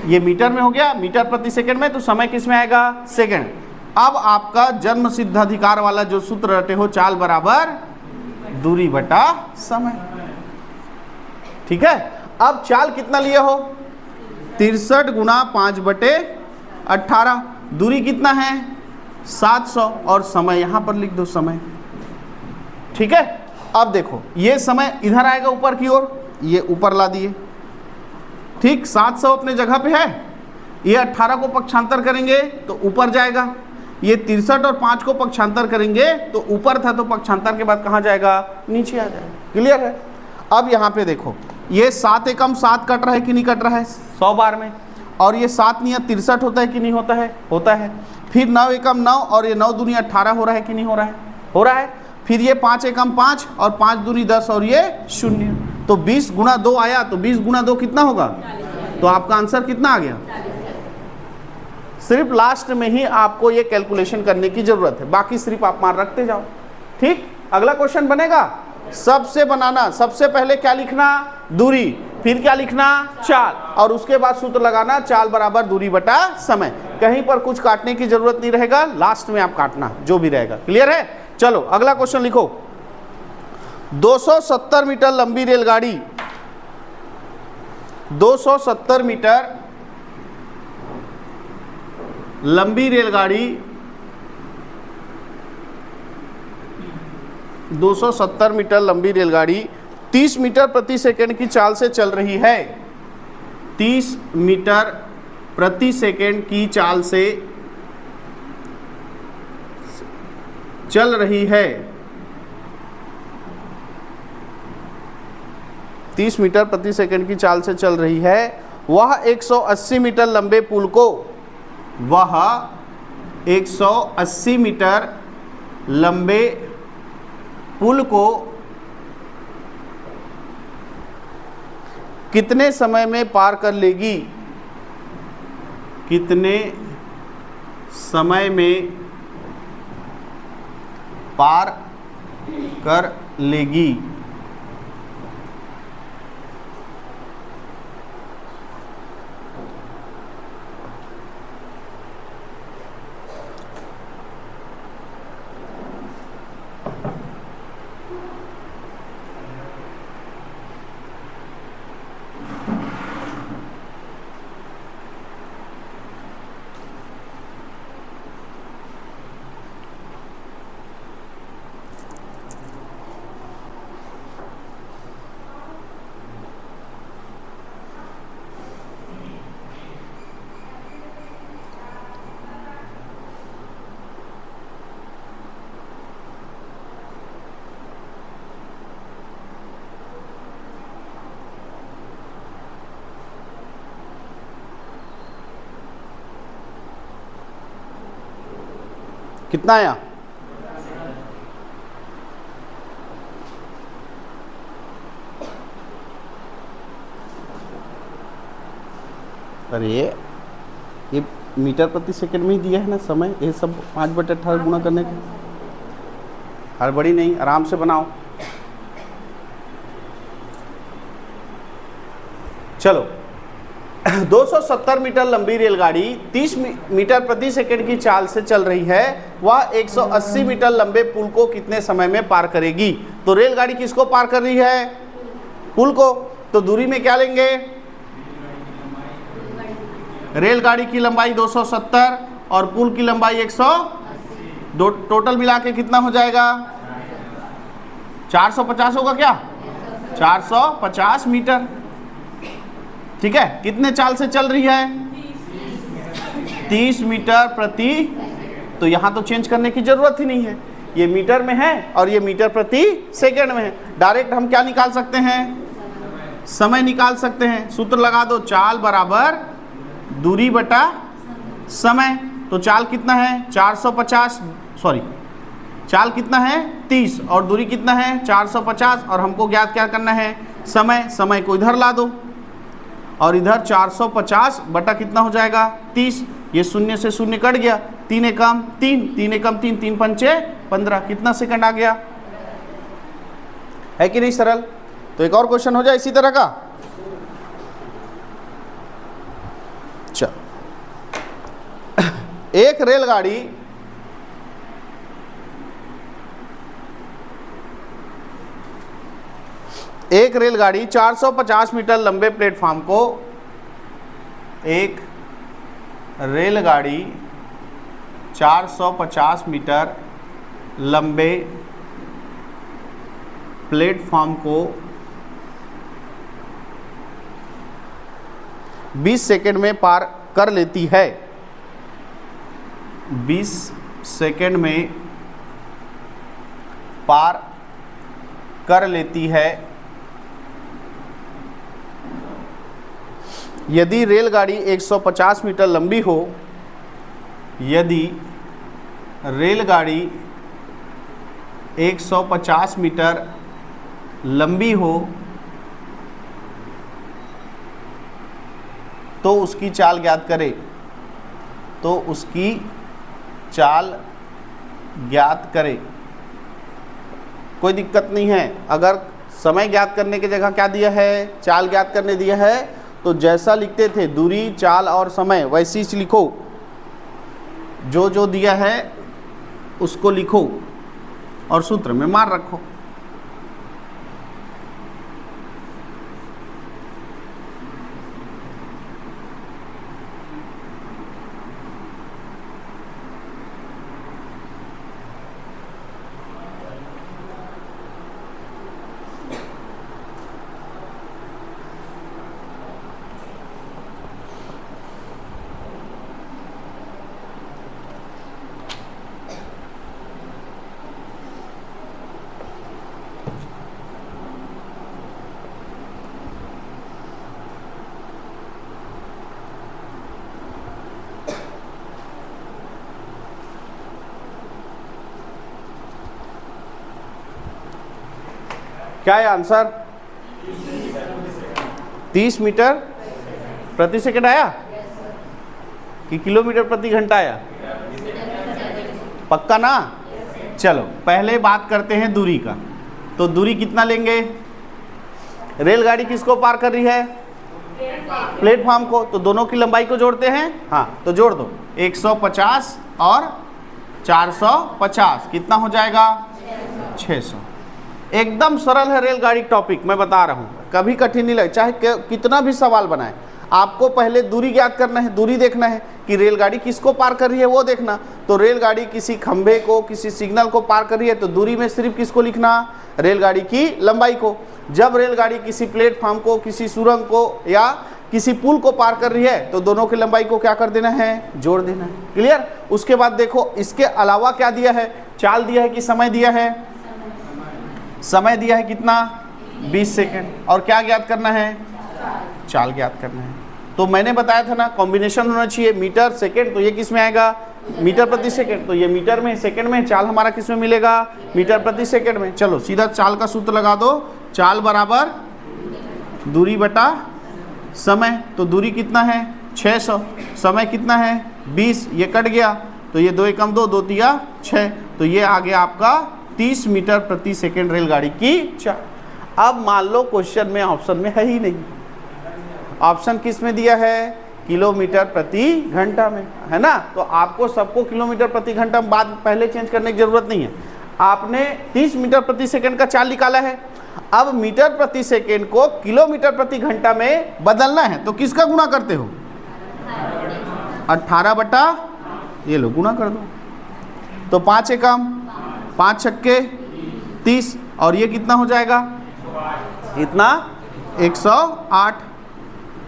ये मीटर में हो गया, मीटर प्रति सेकंड में, तो समय किस में आएगा? सेकंड। अब आपका जन्म सिद्ध अधिकार वाला जो सूत्र रटे हो, चाल बराबर दूरी बटा समय। ठीक है। अब चाल कितना लिए हो? 63 गुना 5/18। दूरी कितना है? 700, और समय यहां पर लिख दो समय। ठीक है। अब देखो ये समय इधर आएगा ऊपर की ओर, ये ऊपर ला दिए। ठीक, 700 अपने जगह पे है, ये 18 को पक्षांतर करेंगे तो ऊपर जाएगा, ये 63 और 5 को पक्षांतर करेंगे तो ऊपर था, तो पक्षांतर के बाद कहाँ जाएगा? नीचे आ जाएगा। क्लियर है? अब यहाँ पे देखो, ये 7 एकम 7 कट रहा है कि नहीं कट रहा है 100 बार में, और ये 7 निया 63 होता है कि नहीं होता है? होता है। फिर 9 एकम 9, और ये 9 दूनी 18 हो रहा है कि नहीं हो रहा है? हो रहा है। फिर ये 5 एकम 5, और 5 दूनी 10, और ये 0। तो 20 गुना 2 आया, तो 20 गुना 2 कितना होगा? तो आपका आंसर कितना आ गया? सिर्फ लास्ट में ही आपको ये कैलकुलेशन करने की जरूरत है, बाकी सिर्फ आप मान रखते जाओ। ठीक, अगला क्वेश्चन बनेगा सबसे बनाना। सबसे पहले क्या लिखना, दूरी, फिर क्या लिखना, चाल, और उसके बाद सूत्र लगाना चाल बराबर दूरी बटा समय। कहीं पर कुछ काटने की जरूरत नहीं रहेगा, लास्ट में आप काटना जो भी रहेगा। क्लियर है? चलो अगला क्वेश्चन लिखो। 270 मीटर लंबी रेलगाड़ी, 270 मीटर लंबी रेलगाड़ी, 270 मीटर लंबी रेलगाड़ी 30 मीटर प्रति सेकंड की चाल से चल रही है। 30 मीटर प्रति सेकंड की चाल से चल रही है। 30 मीटर प्रति सेकंड की चाल से चल रही है। वह 180 मीटर लंबे पुल को, वह 180 मीटर लंबे पुल को कितने समय में पार कर लेगी? कितने समय में पार कर लेगी? कितना आया? अरे ये मीटर प्रति सेकंड में ही दिया है ना समय, ये सब 5/18 गुणा करने के। हड़बड़ी नहीं, आराम से बनाओ। चलो 270 मीटर लंबी रेलगाड़ी 30 मीटर प्रति सेकंड की चाल से चल रही है। वह 180 मीटर लंबे पुल को कितने समय में पार करेगी? तो रेलगाड़ी किसको पार कर रही है? पुल को। तो दूरी में क्या लेंगे? रेलगाड़ी की लंबाई 270 और पुल की लंबाई 180, टोटल मिला के कितना हो जाएगा? 450 होगा क्या? 450 मीटर। ठीक है, कितने चाल से चल रही है? 30 मीटर प्रति। तो यहां तो चेंज करने की जरूरत ही नहीं है, ये मीटर में है और ये मीटर प्रति सेकंड में है। डायरेक्ट हम क्या निकाल सकते हैं? समय निकाल सकते हैं। सूत्र लगा दो, चाल बराबर दूरी बटा समय। तो चाल कितना है? 450, सॉरी चाल कितना है? 30 और दूरी कितना है? 450। और हमको ज्ञात क्या करना है? समय। समय को इधर ला दो और इधर 450 बटा कितना हो जाएगा? 30। ये शून्य से शून्य कट गया, 3 एकम 3, 3 एकम 3, 3 पंचे 15। कितना सेकंड आ गया? है कि नहीं सरल? तो एक और क्वेश्चन हो जाए इसी तरह का। चल, एक रेलगाड़ी एक रेलगाड़ी 450 मीटर लंबे प्लेटफॉर्म को, एक रेलगाड़ी 450 मीटर लंबे प्लेटफॉर्म को 20 सेकंड में पार कर लेती है। 20 सेकंड में पार कर लेती है। यदि रेलगाड़ी 150 मीटर लंबी हो, यदि रेलगाड़ी 150 मीटर लंबी हो तो उसकी चाल ज्ञात करें। तो उसकी चाल ज्ञात करें। कोई दिक्कत नहीं है। अगर समय ज्ञात करने की जगह क्या दिया है, चाल ज्ञात करने दिया है, तो जैसा लिखते थे दूरी, चाल और समय वैसी ही लिखो, जो जो दिया है उसको लिखो और सूत्र में मार रखो। क्या है आंसर? 30 मीटर प्रति सेकंड आया कि किलोमीटर प्रति घंटा आया? पक्का ना? चलो पहले बात करते हैं दूरी का। तो दूरी कितना लेंगे? रेलगाड़ी किसको पार कर रही है? प्लेटफॉर्म को। तो दोनों की लंबाई को जोड़ते हैं। हाँ तो जोड़ दो, 150 और 450 कितना हो जाएगा? 600। एकदम सरल है रेलगाड़ी टॉपिक, मैं बता रहा हूँ, कभी कठिन नहीं लगे, चाहे कितना भी सवाल बनाए। आपको पहले दूरी ज्ञात करना है, दूरी देखना है कि रेलगाड़ी किसको पार कर रही है वो देखना। तो रेलगाड़ी किसी खंभे को, किसी सिग्नल को पार कर रही है, तो दूरी में सिर्फ किसको लिखना? रेलगाड़ी की लंबाई को। जब रेलगाड़ी किसी प्लेटफॉर्म को, किसी सुरंग को या किसी पुल को पार कर रही है, तो दोनों की लंबाई को क्या कर देना है? जोड़ देना है। क्लियर? उसके बाद देखो इसके अलावा क्या दिया है? चाल दिया है कि समय दिया है? समय दिया है कितना? 20 सेकेंड। और क्या ज्ञात करना है? चाल ज्ञात करना है। तो मैंने बताया था ना, कॉम्बिनेशन होना चाहिए मीटर सेकेंड, तो ये किस में आएगा? मीटर प्रति सेकेंड। तो ये मीटर में, सेकेंड में, चाल हमारा किस में मिलेगा? मीटर प्रति सेकेंड में। चलो सीधा चाल का सूत्र लगा दो, चाल बराबर दूरी बटा समय। तो दूरी कितना है? 600। समय कितना है? 20। ये कट गया तो ये 2 एकम 2, 2 तिया 6, तो ये आ गया आपका 30 मीटर प्रति सेकेंड रेलगाड़ी की चाल। अब मान लो क्वेश्चन में ऑप्शन में है ही नहीं, ऑप्शन किस में दिया है? किलोमीटर प्रति घंटा में, है ना? तो आपको सबको किलोमीटर प्रति घंटा में बाद पहले चेंज करने की जरूरत नहीं है। आपने 30 मीटर प्रति सेकेंड का चाल निकाला है, अब मीटर प्रति सेकेंड को किलोमीटर प्रति घंटा में बदलना है, तो किसका गुणा करते हो? 18 बटा, ये लो गुणा कर दो, तो 5 एकम 5 छक्के 30, और ये कितना हो जाएगा? इतना 108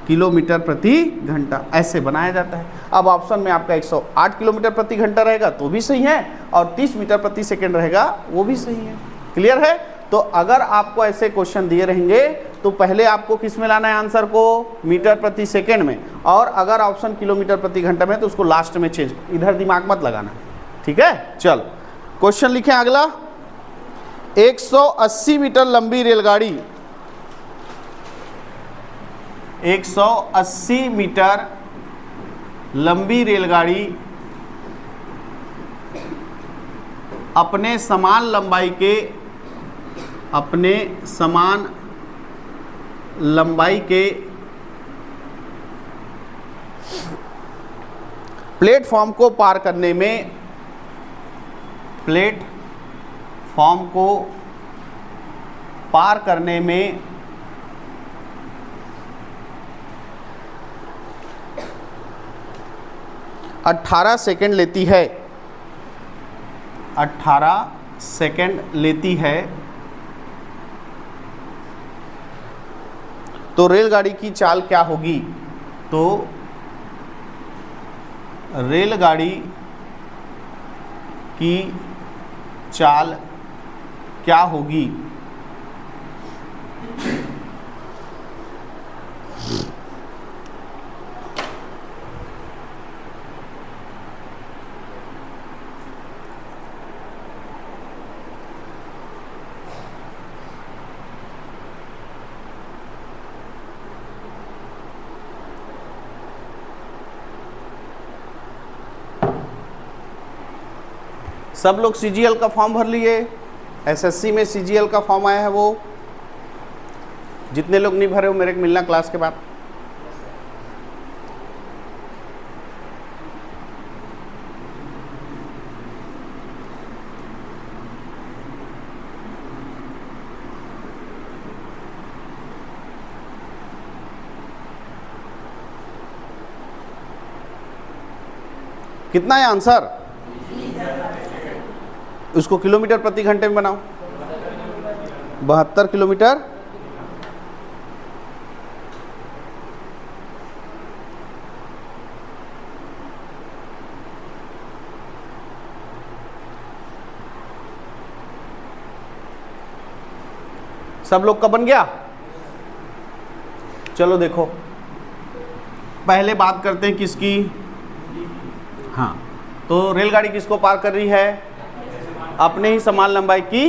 किलोमीटर प्रति घंटा। ऐसे बनाया जाता है। अब ऑप्शन में आपका 108 किलोमीटर प्रति घंटा रहेगा तो भी सही है, और 30 मीटर प्रति सेकेंड रहेगा वो भी सही है। क्लियर है? तो अगर आपको ऐसे क्वेश्चन दिए रहेंगे तो पहले आपको किस में लाना है आंसर को? मीटर प्रति सेकेंड में। और अगर ऑप्शन किलोमीटर प्रति घंटा में तो उसको लास्ट में चेंज, इधर दिमाग मत लगाना। ठीक है? चल क्वेश्चन लिखें अगला। 180 मीटर लंबी रेलगाड़ी, 180 मीटर लंबी रेलगाड़ी अपने समान लंबाई के प्लेटफॉर्म को पार करने में, प्लेटफॉर्म को पार करने में 18 सेकेंड लेती है, 18 सेकेंड लेती है। तो रेलगाड़ी की चाल क्या होगी? तो रेलगाड़ी की चाल क्या होगी? सब लोग CGL का फॉर्म भर लिए? एसएससी में सीजीएल का फॉर्म आया है वो जितने लोग नहीं भरे हो मेरे को मिलना क्लास के बाद। कितना है आंसर? उसको किलोमीटर प्रति घंटे में बनाओ। 72 किलोमीटर सब लोग का बन गया। चलो देखो पहले बात करते हैं किसकी। हाँ, तो रेलगाड़ी किसको पार कर रही है? अपने ही समान लंबाई की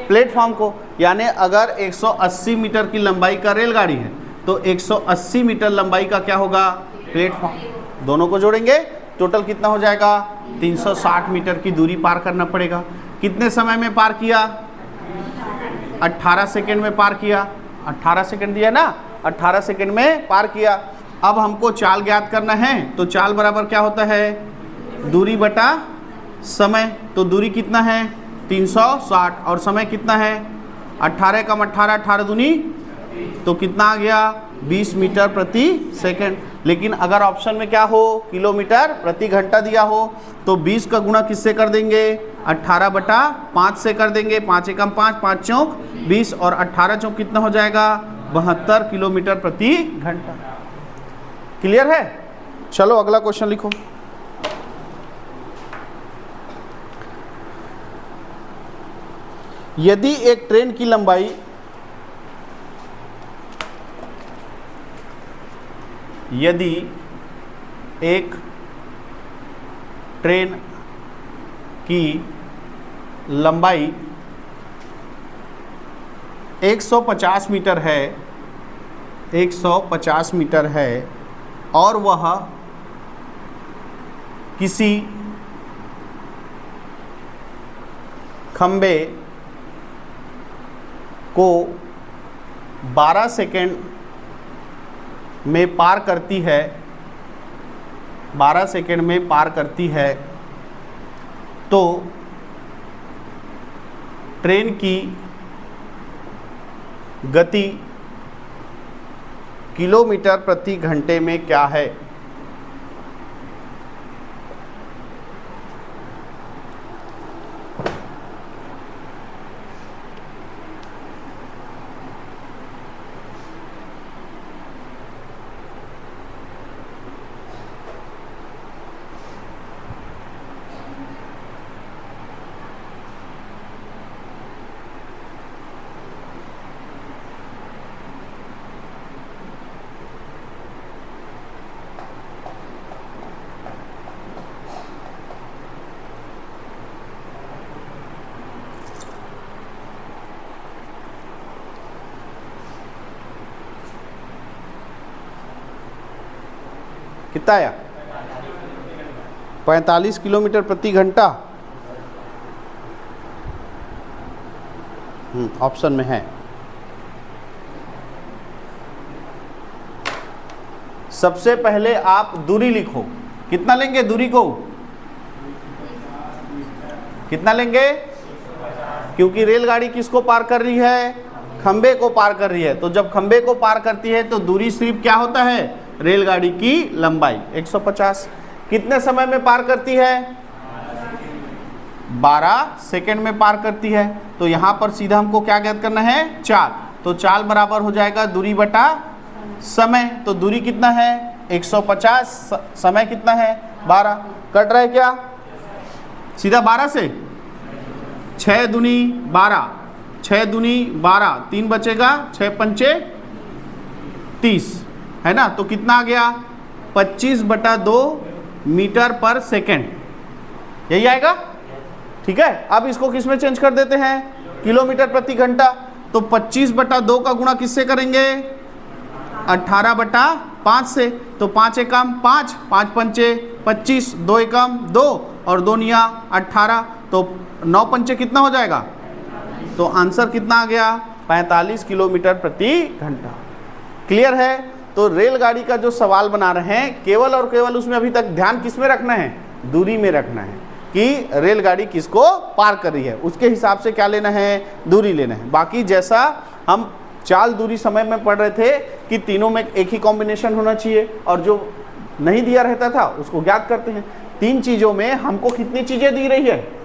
प्लेटफॉर्म को। यानी अगर 180 मीटर की लंबाई का रेलगाड़ी है तो 180 मीटर लंबाई का क्या होगा? प्लेटफॉर्म। दोनों को जोड़ेंगे टोटल कितना हो जाएगा? 360 मीटर की दूरी पार करना पड़ेगा। कितने समय में पार किया? 18 सेकेंड में पार किया। 18 सेकेंड दिया ना, 18 सेकेंड में पार किया। अब हमको चाल ज्ञात करना है तो चाल बराबर क्या होता है? दूरी बटा समय। तो दूरी कितना है? 360 और समय कितना है? 18 कम 18, 18 दूनी तो कितना आ गया? 20 मीटर प्रति सेकंड। लेकिन अगर ऑप्शन में क्या हो? किलोमीटर प्रति घंटा दिया हो तो 20 का गुणा किससे कर देंगे? 18 बटा 5 से कर देंगे। 5 एकम 5, 5 चौक 20 और 18 चौक कितना हो जाएगा? 72 किलोमीटर प्रति घंटा। क्लियर है? चलो अगला क्वेश्चन लिखो। यदि एक ट्रेन की लंबाई लंबाई 150 मीटर है, 150 मीटर है और वह किसी खंबे को 12 सेकेंड में पार करती है, 12 सेकेंड में पार करती है, तो ट्रेन की गति किलोमीटर प्रति घंटे में क्या है? कितना आया? 45 किलोमीटर प्रति घंटा। ऑप्शन में है। सबसे पहले आप दूरी लिखो। कितना लेंगे दूरी को? कितना लेंगे? क्योंकि रेलगाड़ी किसको पार कर रही है? खंबे को पार कर रही है। तो जब खंबे को पार करती है तो दूरी सिर्फ क्या होता है? रेलगाड़ी की लंबाई 150। कितने समय में पार करती है? 12 सेकेंड में पार करती है। तो यहाँ पर सीधा हमको क्या ज्ञात करना है? चाल। तो चाल बराबर हो जाएगा दूरी बटा समय। तो दूरी कितना है? 150, समय कितना है? 12। कट रहा है क्या? सीधा 12 से 6 दूनी 12, 6 दूनी 12, 3 बचेगा, 6 पंचे 30 है ना। तो कितना आ गया? 25/2 मीटर पर सेकेंड। यही आएगा। ठीक है, अब इसको किस में चेंज कर देते हैं? किलोमीटर प्रति घंटा। तो 25/2 का गुणा किससे करेंगे? 18/5 से। तो 5 एकम 5, 5 पंचे 25, 2 एकम 2 और 2 निया 18। तो 9 पंचे कितना हो जाएगा? तो आंसर कितना आ गया 45 किलोमीटर प्रति घंटा। क्लियर है। तो रेलगाड़ी का जो सवाल बना रहे हैं केवल और केवल उसमें अभी तक ध्यान किस में रखना है, दूरी में रखना है कि रेलगाड़ी किसको पार कर रही है, उसके हिसाब से क्या लेना है, दूरी लेना है। बाकी जैसा हम चाल दूरी समय में पढ़ रहे थे कि तीनों में एक ही कॉम्बिनेशन होना चाहिए और जो नहीं दिया रहता था उसको ज्ञात करते हैं। 3 चीज़ों में हमको कितनी चीज़ें दी रही है,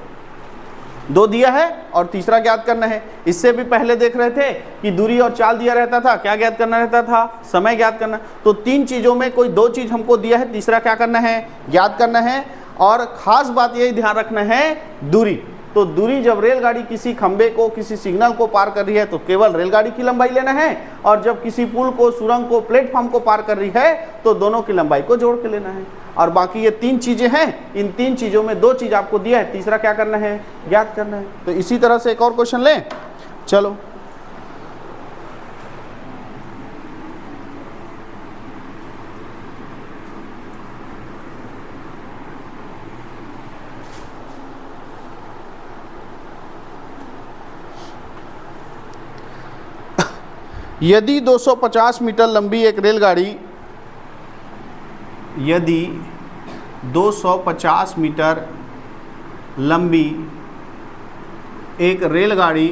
2 दिया है और तीसरा ज्ञात करना है। इससे भी पहले देख रहे थे कि दूरी और चाल दिया रहता था, क्या ज्ञात करना रहता था, समय ज्ञात करना। तो 3 चीज़ों में कोई 2 चीज़ हमको दिया है, तीसरा क्या करना है, ज्ञात करना है। और ख़ास बात यही ध्यान रखना है दूरी। तो दूरी जब रेलगाड़ी किसी खंबे को, किसी सिग्नल को पार कर रही है तो केवल रेलगाड़ी की लंबाई लेना है, और जब किसी पुल को, सुरंग को, प्लेटफॉर्म को पार कर रही है तो दोनों की लंबाई को जोड़ के लेना है। और बाकी ये 3 चीज़ें हैं, इन 3 चीज़ों में 2 चीज़ आपको दिया है, तीसरा क्या करना है, ज्ञात करना है। तो इसी तरह से एक और क्वेश्चन लें, चलो। यदि 250 मीटर लंबी एक रेलगाड़ी, यदि 250 मीटर लंबी एक रेलगाड़ी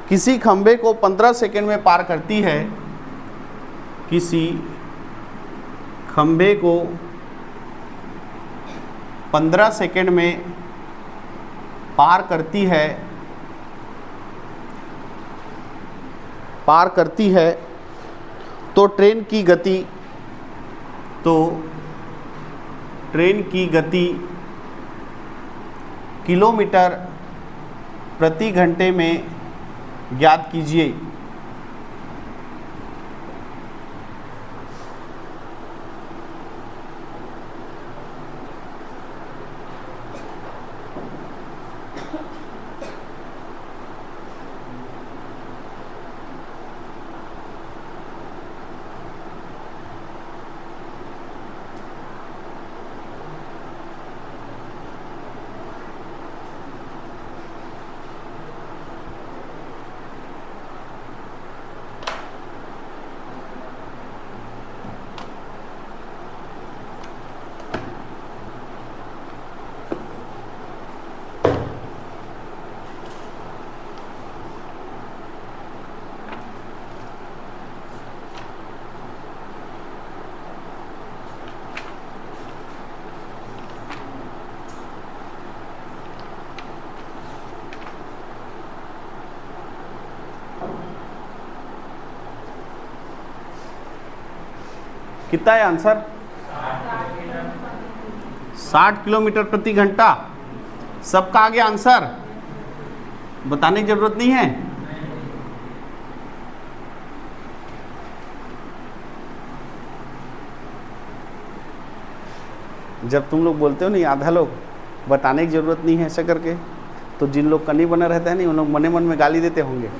किसी खंबे को 15 सेकंड में पार करती है, किसी खंबे को 15 सेकंड में पार करती है तो ट्रेन की गति किलोमीटर प्रति घंटे में ज्ञात कीजिए। कितना है आंसर, 60 किलोमीटर प्रति घंटा। सबका आगे आंसर बताने की जरूरत नहीं है। जब तुम लोग बोलते हो नहीं, आधा लोग बताने की जरूरत नहीं है ऐसा करके, तो जिन लोग का नहीं बना रहता है नहीं, उन लोग मने मन में गाली देते होंगे।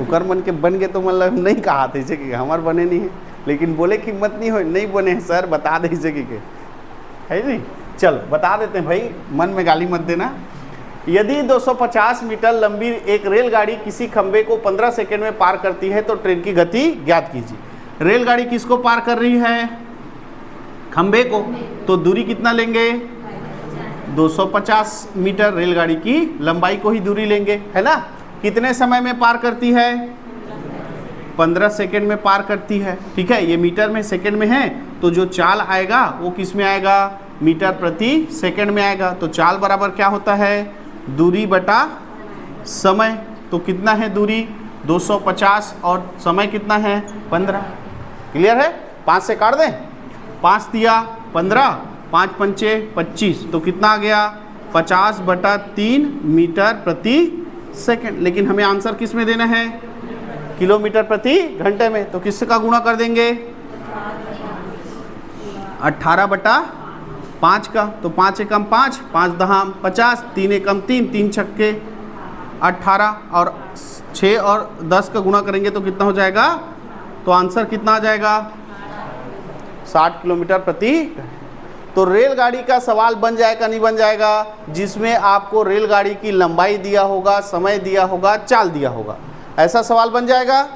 उकर मन के बन गए तो मतलब नहीं कहा था इसे कि हमारे बने नहीं है, लेकिन बोले कि मत नहीं हो, नहीं बने हैं सर, बता दे इसे कि है नहीं। चलो बता देते हैं भाई, मन में गाली मत देना। यदि 250 मीटर लंबी एक रेलगाड़ी किसी खंबे को 15 सेकंड में पार करती है तो ट्रेन की गति ज्ञात कीजिए। रेलगाड़ी किसको पार कर रही है, खंबे को, तो दूरी कितना लेंगे, 250 मीटर रेलगाड़ी की लंबाई को ही दूरी लेंगे, है ना। कितने समय में पार करती है, 15 सेकंड में पार करती है। ठीक है, ये मीटर में सेकंड में है, तो जो चाल आएगा वो किस में आएगा, मीटर प्रति सेकंड में आएगा। तो चाल बराबर क्या होता है, दूरी बटा समय। तो कितना है दूरी, 250, और समय कितना है, 15। क्लियर है, 5 से काट दें, 5 दिया 15, 5 पंचे 25, तो कितना आ गया, 50/3 मीटर प्रति सेकंड। लेकिन हमें आंसर किस में देना है, किलोमीटर प्रति घंटे में। तो किससे का गुणा कर देंगे, 18/5 का। तो 5 एकम 5, 5 दहाम 50, 3 एकम 3, 3 छक्के 18, और 6 और 10 का गुणा करेंगे तो कितना हो जाएगा, तो आंसर कितना आ जाएगा, 60 किलोमीटर प्रति। तो रेलगाड़ी का सवाल बन जाएगा नहीं बन जाएगा, जिसमें आपको रेलगाड़ी की लंबाई दिया होगा, समय दिया होगा, चाल दिया होगा, ऐसा सवाल बन जाएगा।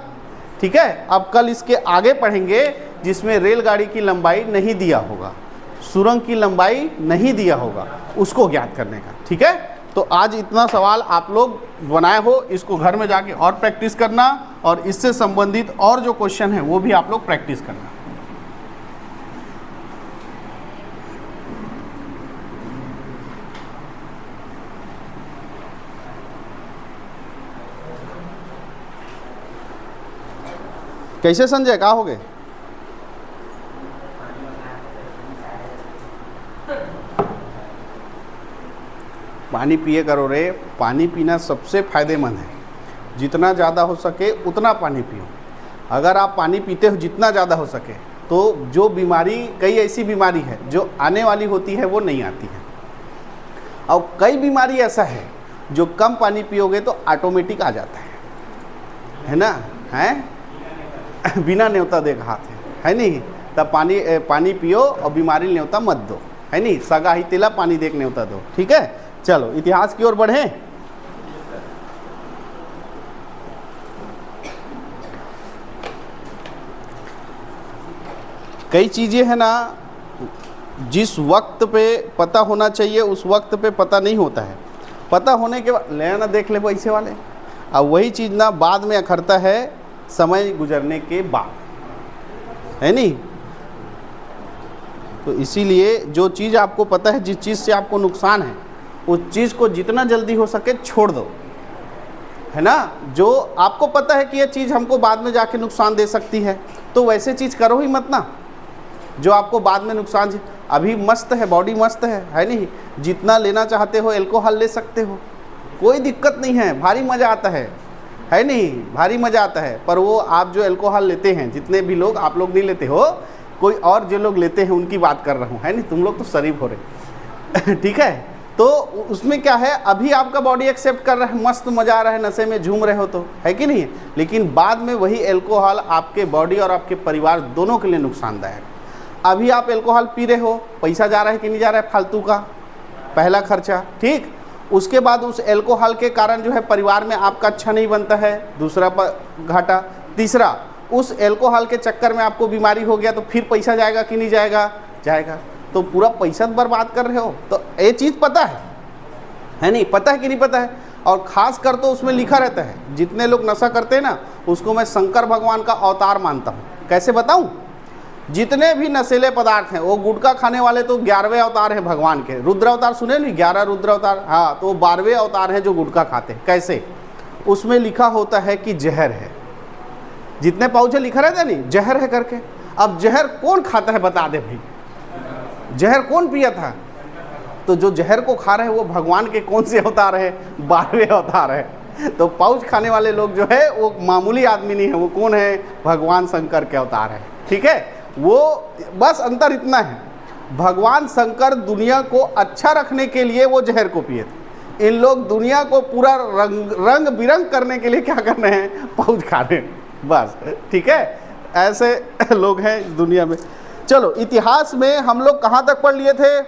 ठीक है, अब कल इसके आगे पढ़ेंगे जिसमें रेलगाड़ी की लंबाई नहीं दिया होगा, सुरंग की लंबाई नहीं दिया होगा, उसको ज्ञात करने का। ठीक है, तो आज इतना सवाल आप लोग बनाए हो, इसको घर में जाके और प्रैक्टिस करना, और इससे संबंधित और जो क्वेश्चन है वो भी आप लोग प्रैक्टिस करना। कैसे संजय, कहाँ हो गए? पानी पिए करो रे, पानी पीना सबसे फायदेमंद है, जितना ज़्यादा हो सके उतना पानी पियो। अगर आप पानी पीते हो जितना ज़्यादा हो सके, तो जो बीमारी, कई ऐसी बीमारी है जो आने वाली होती है वो नहीं आती है, और कई बीमारी ऐसा है जो कम पानी पियोगे तो ऑटोमेटिक आ जाता है ना, है बिना न्योता दे हाथ है नहीं, तब पानी पियो और बीमारी न्योता मत दो, है नहीं, सगा ही तिला पानी देख न्योता दो। ठीक है, चलो इतिहास की ओर बढ़ें। कई चीजें हैं ना, जिस वक्त पे पता होना चाहिए उस वक्त पे पता नहीं होता है, पता होने के बाद ले ना देख ले पैसे वाले, अब वही चीज़ ना बाद में अखरता है समय गुजरने के बाद, है नहीं। तो इसीलिए जो चीज़ आपको पता है, जिस चीज़ से आपको नुकसान है, उस चीज़ को जितना जल्दी हो सके छोड़ दो, है ना। जो आपको पता है कि यह चीज़ हमको बाद में जाके नुकसान दे सकती है, तो वैसे चीज़ करो ही मत ना जो आपको बाद में नुकसान। अभी मस्त है, बॉडी मस्त है नहीं, जितना लेना चाहते हो अल्कोहल ले सकते हो, कोई दिक्कत नहीं है, भारी मज़ा आता है नहीं, भारी मज़ा आता है। पर वो आप जो अल्कोहल लेते हैं, जितने भी लोग, आप लोग नहीं लेते हो, कोई और जो लोग लेते हैं उनकी बात कर रहा हूँ, है नहीं, तुम लोग तो शरीफ हो रहे ठीक है। तो उसमें क्या है, अभी आपका बॉडी एक्सेप्ट कर रहा है, मस्त मज़ा आ रहा है, नशे में झूम रहे हो, तो है कि नहीं, लेकिन बाद में वही अल्कोहल आपके बॉडी और आपके परिवार दोनों के लिए नुकसानदायक। अभी आप अल्कोहल पी रहे हो, पैसा जा रहा है कि नहीं जा रहा है, फालतू का पहला खर्चा, ठीक। उसके बाद उस अल्कोहल के कारण जो है परिवार में आपका अच्छा नहीं बनता है, दूसरा घाटा। तीसरा, उस अल्कोहल के चक्कर में आपको बीमारी हो गया, तो फिर पैसा जाएगा कि नहीं जाएगा, जाएगा, तो पूरा पैसा बर्बाद कर रहे हो। तो ये चीज़ पता है नहीं, पता है कि नहीं पता है। और ख़ास कर तो उसमें लिखा रहता है, जितने लोग नशा करते हैं ना, उसको मैं शंकर भगवान का अवतार मानता हूँ। कैसे बताऊँ, जितने भी नशीले पदार्थ हैं, वो गुटखा खाने वाले तो 11वें अवतार हैं भगवान के। रुद्र अवतार सुने नहीं, 11 रुद्र अवतार, हाँ, तो 12वें अवतार हैं जो गुटखा खाते हैं। कैसे, उसमें लिखा होता है कि जहर है, जितने पाउच लिखा रहता है नहीं, जहर है करके। अब जहर कौन खाता है बता दे भाई, जहर कौन पिया था? तो जो जहर को खा रहे हैं वो भगवान के कौन से अवतार है, 12वें अवतार है। तो पाउच खाने वाले लोग जो है वो मामूली आदमी नहीं है, वो कौन है, भगवान शंकर के अवतार है। ठीक है, वो बस अंतर इतना है, भगवान शंकर दुनिया को अच्छा रखने के लिए वो जहर को पिए थे, इन लोग दुनिया को पूरा रंग बिरंग करने के लिए क्या कर रहे हैं, पाउच खा रहे हैं बस। ठीक है, ऐसे लोग हैं इस दुनिया में। चलो, इतिहास में हम लोग कहाँ तक पढ़ लिए थे?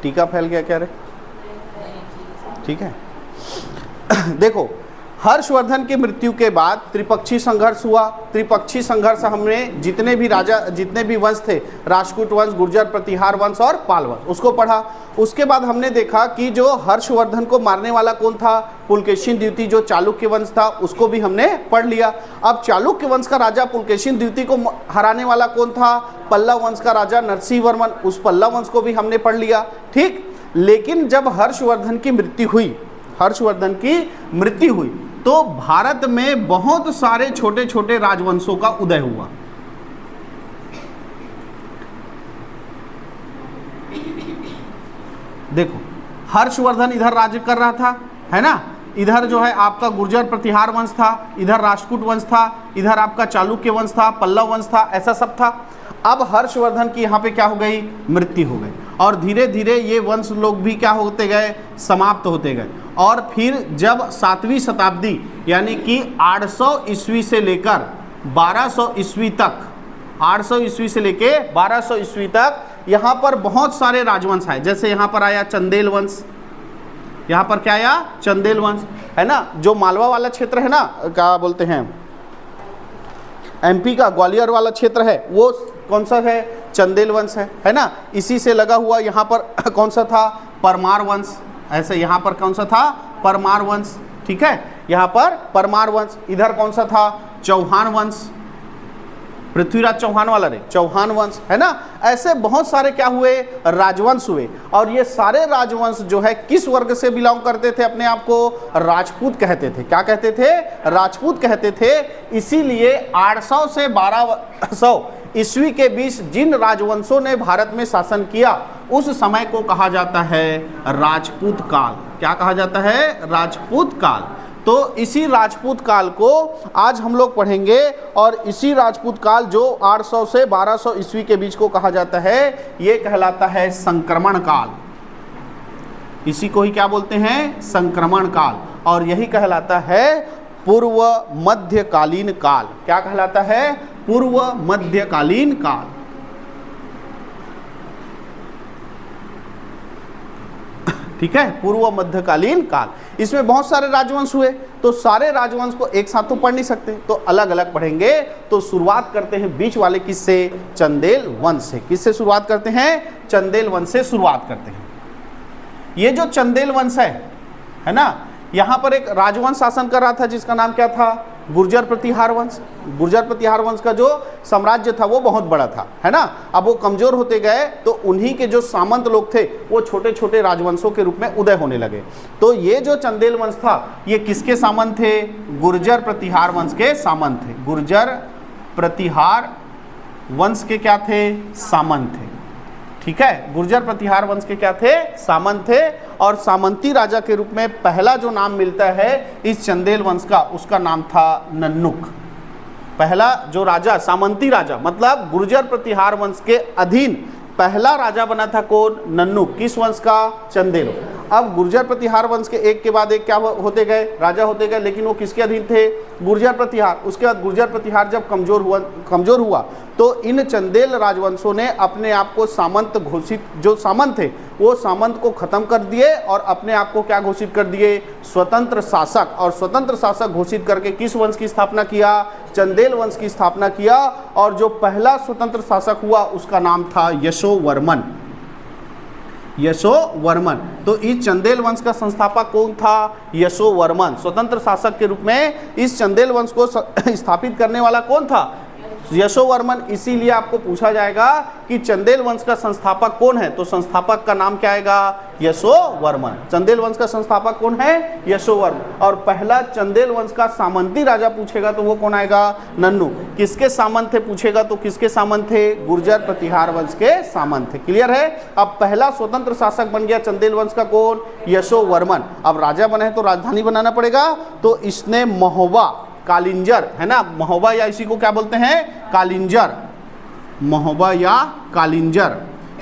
टीका फैल गया क्या रे? ठीक है देखो, हर्षवर्धन की मृत्यु के बाद त्रिपक्षीय संघर्ष हुआ। त्रिपक्षीय संघर्ष हमने जितने भी राजा, जितने भी वंश थे, राष्ट्रकूट वंश, गुर्जर प्रतिहार वंश और पाल वंश, उसको पढ़ा। उसके बाद हमने देखा कि जो हर्षवर्धन को मारने वाला कौन था, पुलकेशिन द्वितीय, जो चालुक्य वंश था, उसको भी हमने पढ़ लिया। अब चालुक्य वंश का राजा पुलकेशिन द्वितीय को हराने वाला कौन था, पल्लव वंश का राजा नरसिंह वर्मन, उस पल्लव वंश को भी हमने पढ़ लिया। ठीक, लेकिन जब हर्षवर्धन की मृत्यु हुई, हर्षवर्धन की मृत्यु हुई, तो भारत में बहुत सारे छोटे छोटे राजवंशों का उदय हुआ। देखो, हर्षवर्धन इधर राज्य कर रहा था, है ना, इधर जो है आपका गुर्जर प्रतिहार वंश था, इधर राष्ट्रकूट वंश था, इधर आपका चालुक्य वंश था, पल्लव वंश था, ऐसा सब था। अब हर्षवर्धन की यहाँ पे क्या हो गई, मृत्यु हो गई, और धीरे धीरे ये वंश लोग भी क्या होते गए, समाप्त होते गए। और फिर जब 7वीं शताब्दी यानी कि 800 ईस्वी से लेकर 1200 ईस्वी तक 800 ईस्वी से लेके 1200 ईस्वी तक यहाँ पर बहुत सारे राजवंश आए। जैसे यहाँ पर आया चंदेल वंश, यहाँ पर क्या आया, चंदेल वंश, है ना। जो मालवा वाला क्षेत्र है ना, क्या बोलते हैं, एमपी का ग्वालियर वाला क्षेत्र है, वो कौन सा है, चंदेल वंश है ना। इसी से लगा हुआ यहाँ पर कौन सा था, परमार वंश। ऐसे यहाँ पर कौन सा था, परमार वंश, ठीक है, यहाँ पर परमार वंश। इधर कौन सा था, चौहान वंश, पृथ्वीराज चौहान वाला रे, चौहान वंश, है ना। ऐसे बहुत सारे क्या हुए, राजवंश हुए। और ये सारे राजवंश जो है किस वर्ग से बिलोंग करते थे, अपने आप को राजपूत कहते थे। क्या कहते थे, राजपूत कहते थे। इसीलिए 800 से 1200 ईस्वी के बीच जिन राजवंशों ने भारत में शासन किया, उस समय को कहा जाता है राजपूत काल। क्या कहा जाता है, राजपूत काल। तो इसी राजपूत काल को आज हम लोग पढ़ेंगे, और इसी राजपूत काल जो 800 से 1200 ईस्वी के बीच को कहा जाता है, ये कहलाता है संक्रमण काल। इसी को ही क्या बोलते हैं, संक्रमण काल। और यही कहलाता है पूर्व मध्यकालीन काल। क्या कहलाता है, पूर्व मध्यकालीन काल। ठीक है, पूर्व मध्यकालीन काल। इसमें बहुत सारे राजवंश हुए, तो सारे राजवंश को एक साथ तो पढ़ नहीं सकते, तो अलग अलग पढ़ेंगे। तो शुरुआत करते हैं बीच वाले किससे, चंदेल वंश से। किससे शुरुआत करते हैं, चंदेल वंश से शुरुआत करते हैं। ये जो चंदेल वंश है ना, यहाँ पर एक राजवंश शासन कर रहा था जिसका नाम क्या था, गुर्जर प्रतिहार वंश। गुर्जर प्रतिहार वंश का जो साम्राज्य था वो बहुत बड़ा था, है ना। अब वो कमजोर होते गए, तो उन्हीं के जो सामंत लोग थे वो छोटे छोटे राजवंशों के रूप में उदय होने लगे। तो ये जो चंदेल वंश था, ये किसके सामंत थे, गुर्जर प्रतिहार वंश के सामंत थे। गुर्जर प्रतिहार वंश के क्या थे, सामंत थे। ठीक है, गुर्जर प्रतिहार वंश के क्या थे, सामंत थे। और सामंती राजा के रूप में पहला जो नाम मिलता है इस चंदेल वंश का, उसका नाम था नन्नुक। पहला जो राजा, सामंती राजा, मतलब गुर्जर प्रतिहार वंश के अधीन पहला राजा बना था कौन, नन्नुक। किस वंश का, चंदेल। अब गुर्जर प्रतिहार वंश के एक के बाद एक क्या होते गए, राजा होते गए, लेकिन वो किसके अधीन थे, गुर्जर प्रतिहार। उसके बाद गुर्जर प्रतिहार जब कमजोर हुआ तो इन चंदेल राजवंशों ने अपने आप को सामंत घोषित, जो सामंत थे वो सामंत को खत्म कर दिए और अपने आप को क्या घोषित कर दिए, स्वतंत्र शासक। और स्वतंत्र शासक घोषित करके किस वंश की स्थापना किया, चंदेल वंश की स्थापना किया। और जो पहला स्वतंत्र शासक हुआ उसका नाम था यशोवर्मन। यशोवर्मन। तो इस चंदेल वंश का संस्थापक कौन था, यशोवर्मन। स्वतंत्र शासक के रूप में इस चंदेल वंश को स्थापित करने वाला कौन था, यशोवर्मन। इसीलिए आपको पूछा जाएगा कि चंदेल वंश का संस्थापक कौन है, तो संस्थापक का नाम क्या आएगा, यशोवर्मन। चंदेल वंश का संस्थापक कौन है, यशोवर्मन। और पहला चंदेल वंश का सामंती राजा पूछेगा तो वो कौन आएगा, नन्नू। किसके सामंत थे पूछेगा तो किसके सामंत थे, गुर्जर प्रतिहार वंश के सामंत थे। क्लियर है। अब पहला स्वतंत्र शासक बन गया चंदेल वंश का कौन, यशोवर्मन। अब राजा बने तो राजधानी बनाना पड़ेगा, तो इसने महोबा, कालिंजर, है ना, महोबा या इसी को क्या बोलते हैं, कालिंजर, महोबा या कालिंजर,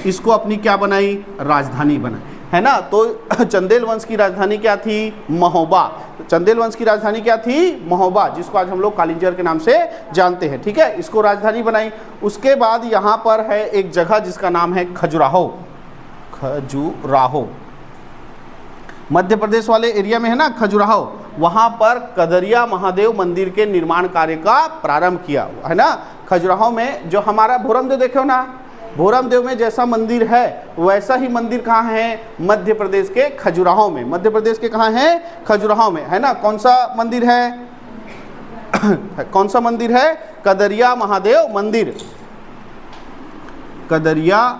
इसको अपनी क्या बनाई, राजधानी बनाई, है ना। तो चंदेल वंश की राजधानी क्या थी, महोबा। चंदेल वंश की राजधानी क्या थी, महोबा, जिसको आज हम लोग कालिंजर के नाम से जानते हैं। ठीक है, इसको राजधानी बनाई। उसके बाद यहाँ पर है एक जगह जिसका नाम है खजुराहो। खजुराहो मध्य प्रदेश वाले एरिया में है ना, खजुराहो। वहाँ पर कदरिया महादेव मंदिर के निर्माण कार्य का प्रारंभ किया, है ना। खजुराहो में जो हमारा भोरमदेव देखो ना, भोरमदेव में जैसा मंदिर है वैसा ही मंदिर कहाँ है, मध्य प्रदेश के खजुराहो में। मध्य प्रदेश के कहाँ है, खजुराहो में, है ना। कौन सा मंदिर है कौन सा मंदिर है, कदरिया महादेव मंदिर। कदरिया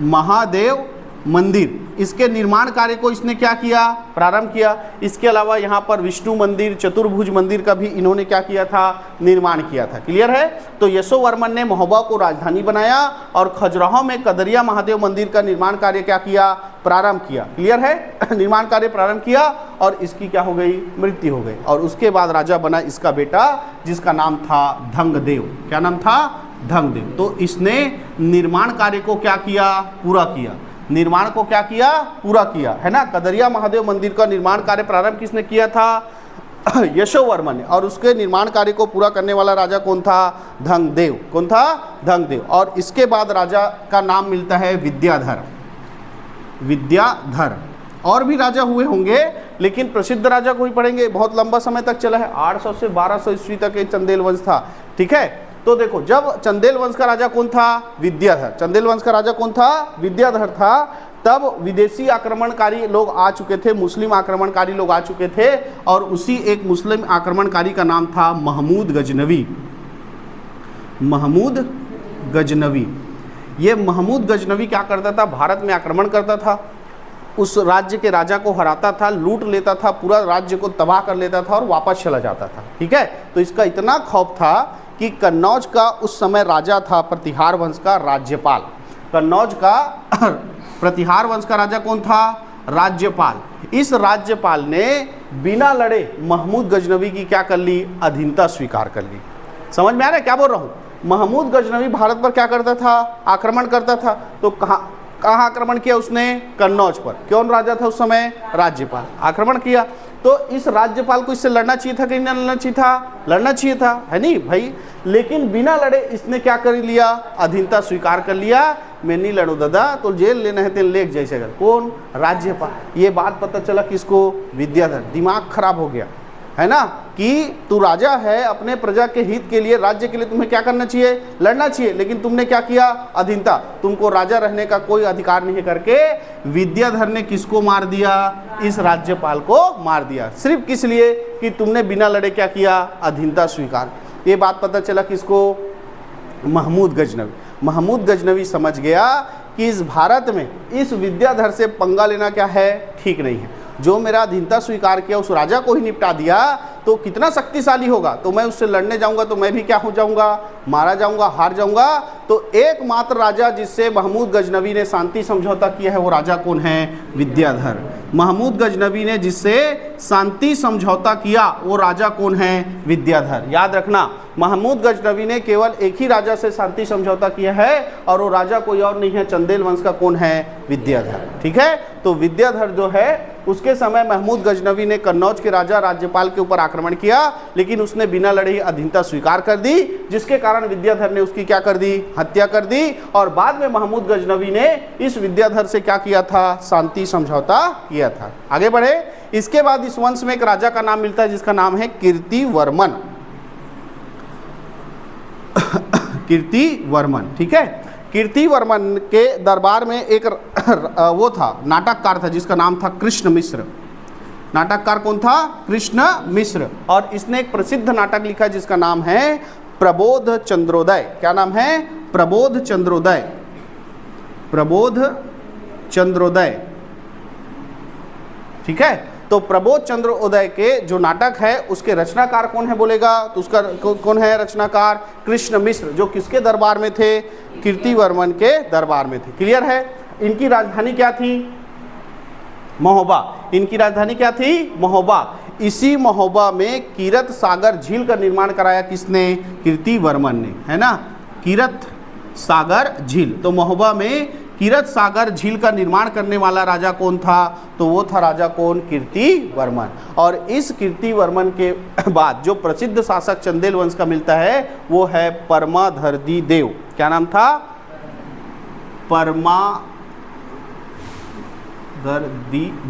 महादेव मंदिर, इसके निर्माण कार्य को इसने क्या किया, प्रारंभ किया। इसके अलावा यहाँ पर विष्णु मंदिर, चतुर्भुज मंदिर का भी इन्होंने क्या किया था, निर्माण किया था। क्लियर है। तो यशोवर्मन ने महोबा को राजधानी बनाया और खजुराहो में कदरिया महादेव मंदिर का निर्माण कार्य क्या किया, प्रारंभ किया। क्लियर है। निर्माण कार्य प्रारंभ किया और इसकी क्या हो गई, मृत्यु हो गई। और उसके बाद राजा बना इसका बेटा जिसका नाम था धंगदेव। क्या नाम था, धंगदेव। तो इसने निर्माण कार्य को क्या किया, पूरा किया। निर्माण को क्या किया, पूरा किया, है ना। कदरिया महादेव मंदिर का निर्माण कार्य प्रारंभ किसने किया था, यशोवर्मन, और उसके निर्माण कार्य को पूरा करने वाला राजा कौन था? धंगदेव। कौन था? धंगदेव। और इसके बाद राजा का नाम मिलता है विद्याधर। विद्याधर। और भी राजा हुए होंगे, लेकिन प्रसिद्ध राजा को ही पढ़ेंगे, बहुत लंबा समय तक चला है, 800 से 1200 ईस्वी तक ये चंदेल वंश था। ठीक है, तो देखो जब चंदेल वंश का राजा कौन था? विद्याधर। चंदेल वंश का राजा कौन था? विद्याधर था। तब विदेशी आक्रमणकारी लोग आ चुके थे, मुस्लिम आक्रमणकारी लोग आ चुके थे, और उसी एक मुस्लिम आक्रमणकारी का नाम था महमूद गजनवी। महमूद गजनवी। ये महमूद गजनवी क्या करता था? भारत में आक्रमण करता था, उस राज्य के राजा को हराता था, लूट लेता था, पूरा राज्य को तबाह कर लेता था और वापस चला जाता था। ठीक है, तो इसका इतना खौफ था कि कन्नौज का उस समय राजा था प्रतिहार वंश का राज्यपाल। कन्नौज का प्रतिहार वंश का राजा कौन था? राज्यपाल। इस राज्यपाल ने बिना लड़े महमूद गजनवी की क्या कर ली? अधीनता स्वीकार कर ली। समझ में आ रहा है क्या बोल रहा हूँ? महमूद गजनवी भारत पर क्या करता था? आक्रमण करता था। तो कहाँ आक्रमण किया उसने? कन्नौज पर। कौन राजा था उस समय? राज्यपाल। आक्रमण किया, तो इस राज्यपाल को इससे लड़ना चाहिए था कि नहीं लड़ना चाहिए था? लड़ना चाहिए था, है नहीं भाई? लेकिन बिना लड़े इसने क्या कर लिया? अधीनता स्वीकार कर लिया। मैं नहीं लड़ू दादा, तो जेल लेना है तेन लेक जैसे कर। कौन? राज्यपाल। ये बात पता चला किसको? विद्याधर। दिमाग खराब हो गया, है ना, कि तू राजा है, अपने प्रजा के हित के लिए, राज्य के लिए तुम्हें क्या करना चाहिए? लड़ना चाहिए, लेकिन तुमने क्या किया? अधीनता। तुमको राजा रहने का कोई अधिकार नहीं करके विद्याधर ने किसको मार दिया? इस राज्यपाल को मार दिया। सिर्फ किस लिए? कि तुमने बिना लड़े क्या किया? अधीनता स्वीकार। ये बात पता चला किसको? महमूद गजनवी। महमूद गजनवी समझ गया कि इस भारत में इस विद्याधर से पंगा लेना क्या है? ठीक नहीं है। जो मेरा अधीनता स्वीकार किया उस राजा को ही निपटा दिया, तो कितना शक्तिशाली होगा, तो मैं उससे लड़ने जाऊंगा तो मैं भी क्या हो जाऊंगा? मारा जाऊंगा, हार जाऊंगा। तो एकमात्र राजा जिससे महमूद गजनवी ने शांति समझौता किया है वो राजा कौन है? विद्याधर। महमूद गजनवी ने जिससे शांति समझौता किया वो राजा कौन है? विद्याधर। याद रखना, महमूद गजनवी ने केवल एक ही राजा से शांति समझौता किया है, और वो राजा कोई और नहीं है, चंदेल वंश का कौन है? विद्याधर। ठीक है, तो विद्याधर जो है उसके समय महमूद गजनवी ने कन्नौज के राजा राज्यपाल के ऊपर आक्रमण किया, लेकिन उसने बिना लड़े ही अधीनता स्वीकार कर दी, जिसके कारण विद्याधर ने उसकी क्या कर दी? हत्या कर दी। और बाद में महमूद गजनवी ने इस विद्याधर से क्या किया था? शांति समझौता किया था। आगे बढ़े। इसके बाद इस वंश में एक राजा का नाम मिलता है जिसका नाम है कीर्तिवर्मन। कीर्तिवर्मन। ठीक है, कीर्तिवर्मन के दरबार में एक वो था, नाटककार था जिसका नाम था कृष्ण मिश्र। नाटककार कौन था? कृष्ण मिश्र। और इसने एक प्रसिद्ध नाटक लिखा जिसका नाम है प्रबोध चंद्रोदय। क्या नाम है? प्रबोध चंद्रोदय। प्रबोध चंद्रोदय। ठीक है, तो प्रबोध चंद्रोदय के जो नाटक है उसके रचनाकार कौन है बोलेगा? तो उसका कौन है रचनाकार? कृष्ण मिश्र, जो किसके दरबार में थे? कीर्तिवर्मन के दरबार में थे। क्लियर है? इनकी राजधानी क्या थी? महोबा। इनकी राजधानी क्या थी? महोबा। इसी महोबा में कीरत सागर झील का निर्माण कराया किसने? कीर्तिवर्मन ने, है ना, कीरत सागर झील। तो महोबा में कीरत सागर झील का निर्माण करने वाला राजा कौन था? तो वो था राजा कौन? कीर्तिवर्मन। और इस कीर्तिवर्मन के बाद जो प्रसिद्ध शासक चंदेल वंश का मिलता है वो है परमाधरदी देव। क्या नाम था? परमाधरदी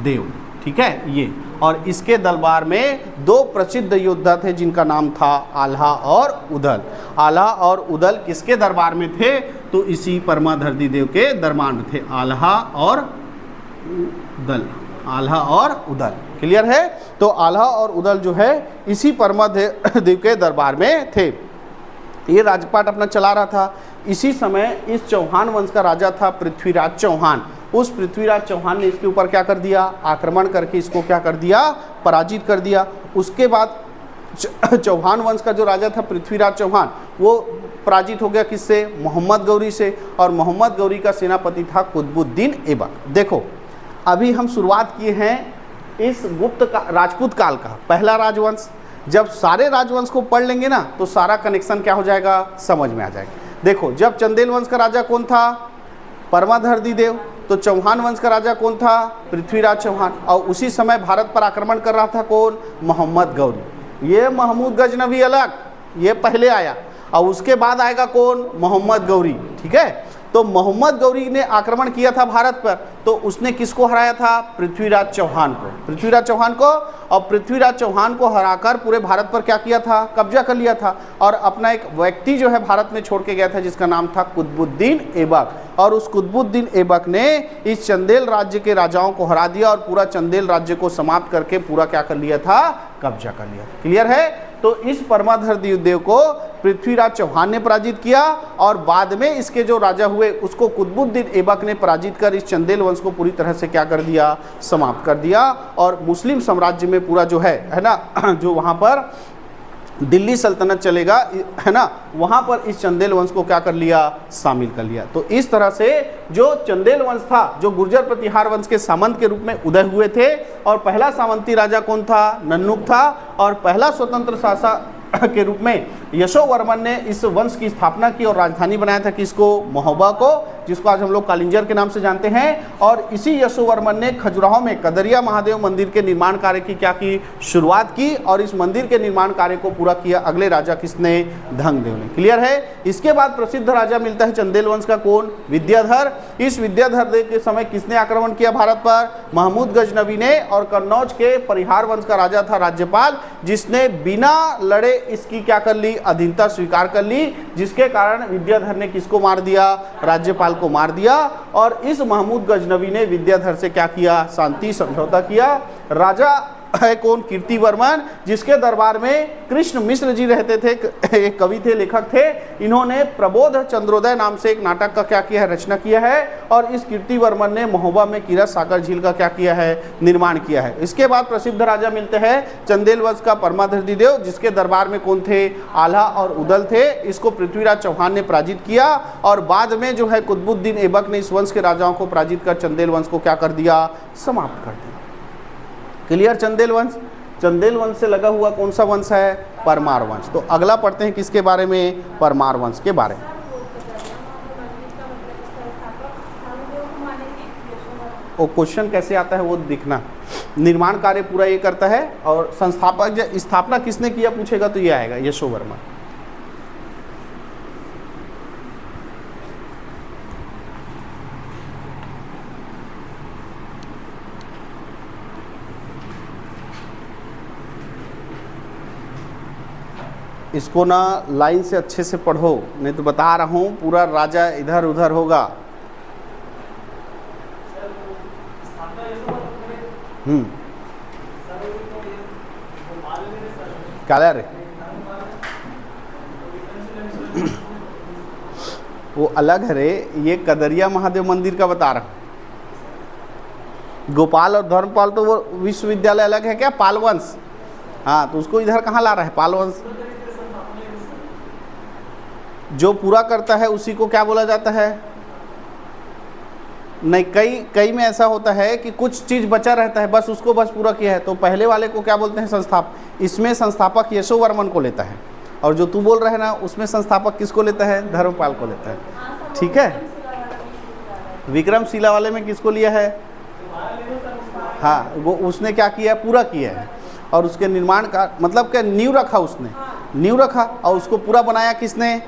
देव। ठीक है, ये। और इसके दरबार में दो प्रसिद्ध योद्धा थे जिनका नाम था आल्हा और उदल। आल्हा और उदल किसके दरबार में थे? तो इसी परमाधरदी देव के दरबार में थे। आल्हा और उदल। आल्हा और उदल। क्लियर है? तो आल्हा और उदल जो है इसी परमाधरदी के दरबार में थे। ये राजपाट अपना चला रहा था। इसी समय इस चौहान वंश का राजा था पृथ्वीराज चौहान। उस पृथ्वीराज चौहान ने इसके ऊपर क्या कर दिया? आक्रमण करके इसको क्या कर दिया? पराजित कर दिया। उसके बाद चौहान वंश का जो राजा था पृथ्वीराज चौहान, वो पराजित हो गया किससे? मोहम्मद गौरी से। और मोहम्मद गौरी का सेनापति था कुतुबुद्दीन ऐबक। देखो, अभी हम शुरुआत किए हैं इस गुप्त का राजपूत काल का पहला राजवंश। जब सारे राजवंश को पढ़ लेंगे ना तो सारा कनेक्शन क्या हो जाएगा? समझ में आ जाएगा। देखो, जब चंदेल वंश का राजा कौन था? परमाधरदी देव। तो चौहान वंश का राजा कौन था? पृथ्वीराज चौहान। और उसी समय भारत पर आक्रमण कर रहा था कौन? मोहम्मद गौरी। ये महमूद गजनवी अलग, ये पहले आया, और उसके बाद आएगा कौन? मोहम्मद गौरी। ठीक है, तो मोहम्मद गौरी ने आक्रमण किया था भारत पर, तो उसने किसको हराया था? पृथ्वीराज चौहान को। पृथ्वीराज चौहान को, और पृथ्वीराज चौहान को हराकर पूरे भारत पर क्या किया था? कब्जा कर लिया था। और अपना एक व्यक्ति जो है भारत में छोड़ के गया था जिसका नाम था कुतुबुद्दीन ऐबक। और उस कुतुबुद्दीन ऐबक ने इस चंदेल राज्य के राजाओं को हरा दिया और पूरा चंदेल राज्य को समाप्त करके पूरा क्या कर लिया था? कब्जा कर लिया। क्लियर है? तो इस परमाधर देव को पृथ्वीराज चौहान ने पराजित किया, और बाद में इसके जो राजा हुए उसको कुतुबुद्दीन ऐबक ने पराजित कर इस चंदेल वंश को पूरी तरह से क्या कर दिया? समाप्त कर दिया। और मुस्लिम साम्राज्य में पूरा जो है ना, जो वहाँ पर दिल्ली सल्तनत चलेगा, है ना, वहाँ पर इस चंदेल वंश को क्या कर लिया? शामिल कर लिया। तो इस तरह से जो चंदेल वंश था, जो गुर्जर प्रतिहार वंश के सामंत के रूप में उदय हुए थे, और पहला सामंती राजा कौन था? नन्नुक था। और पहला स्वतंत्र शासक के रूप में यशोवर्मन ने इस वंश की स्थापना की और राजधानी बनाया था किसको? महोबा को, जिसको आज हम लोग कालिंजर के नाम से जानते हैं। और इसी यशोवर्मन ने खजुराहो में कदरिया महादेव मंदिर के निर्माण कार्य की क्या की? शुरुआत की। और इस मंदिर के निर्माण कार्य को पूरा किया अगले राजा किसने? धंगदेव ने। क्लियर है? इसके बाद प्रसिद्ध राजा मिलता है चंदेल वंश का कौन? विद्याधर। इस विद्याधर के समय किसने आक्रमण किया भारत पर? महमूद गजनवी ने। और कन्नौज के परिहार वंश का राजा था राज्यपाल, जिसने बिना लड़े इसकी क्या कर ली? अधीनता स्वीकार कर ली, जिसके कारण विद्याधर ने किसको मार दिया? राज्यपाल को मार दिया। और इस महमूद गजनवी ने विद्याधर से क्या किया? शांति समझौता किया। राजा है कौन? कीर्तिवर्मन, जिसके दरबार में कृष्ण मिश्र जी रहते थे, एक कवि थे, लेखक थे। इन्होंने प्रबोध चंद्रोदय नाम से एक नाटक का क्या किया है? रचना किया है। और इस कीर्तिवर्मन ने महोबा में कीरत सागर झील का क्या किया है? निर्माण किया है। इसके बाद प्रसिद्ध राजा मिलते हैं चंदेल वंश का परमाधर्दी देव, जिसके दरबार में कौन थे? आल्हा और उदल थे। इसको पृथ्वीराज चौहान ने पराजित किया, और बाद में जो है कुतुबुद्दीन ऐबक ने इस वंश के राजाओं को पराजित कर चंदेल वंश को क्या कर दिया? समाप्त कर दिया। क्लियर? चंदेल वंश। चंदेल वंश से लगा हुआ कौन सा वंश है? परमार वंश। तो अगला पढ़ते हैं किसके बारे में? परमार वंश के बारे में। वो क्वेश्चन कैसे आता है वो दिखना। निर्माण कार्य पूरा ये करता है, और संस्थापक स्थापना किसने किया पूछेगा तो ये आएगा यशोवर्मन। इसको ना लाइन से अच्छे से पढ़ो, नहीं तो बता रहा हूँ पूरा राजा इधर उधर होगा। क्या रे? वो अलग है रे, ये कदरिया महादेव मंदिर का बता रहा हूँ। गोपाल और धर्मपाल तो वो विश्वविद्यालय अलग है क्या? पालवंश। हाँ, तो उसको इधर कहाँ ला रहा है? पालवंश। जो पूरा करता है उसी को क्या बोला जाता है? नहीं, कई में ऐसा होता है कि कुछ चीज़ बचा रहता है, बस उसको बस पूरा किया है, तो पहले वाले को क्या बोलते हैं? संस्थापक। इसमें संस्थापक यशोवर्मन को लेता है, और जो तू बोल रहे हैं ना उसमें संस्थापक किसको लेता है? धर्मपाल को लेता है। ठीक है? विक्रमशिला वाले में किसको लिया है? हाँ, वो उसने क्या किया? पूरा किया है। और उसके निर्माण का मतलब क्या? नींव रखा, उसने नींव रखा, और उसको पूरा बनाया किसने?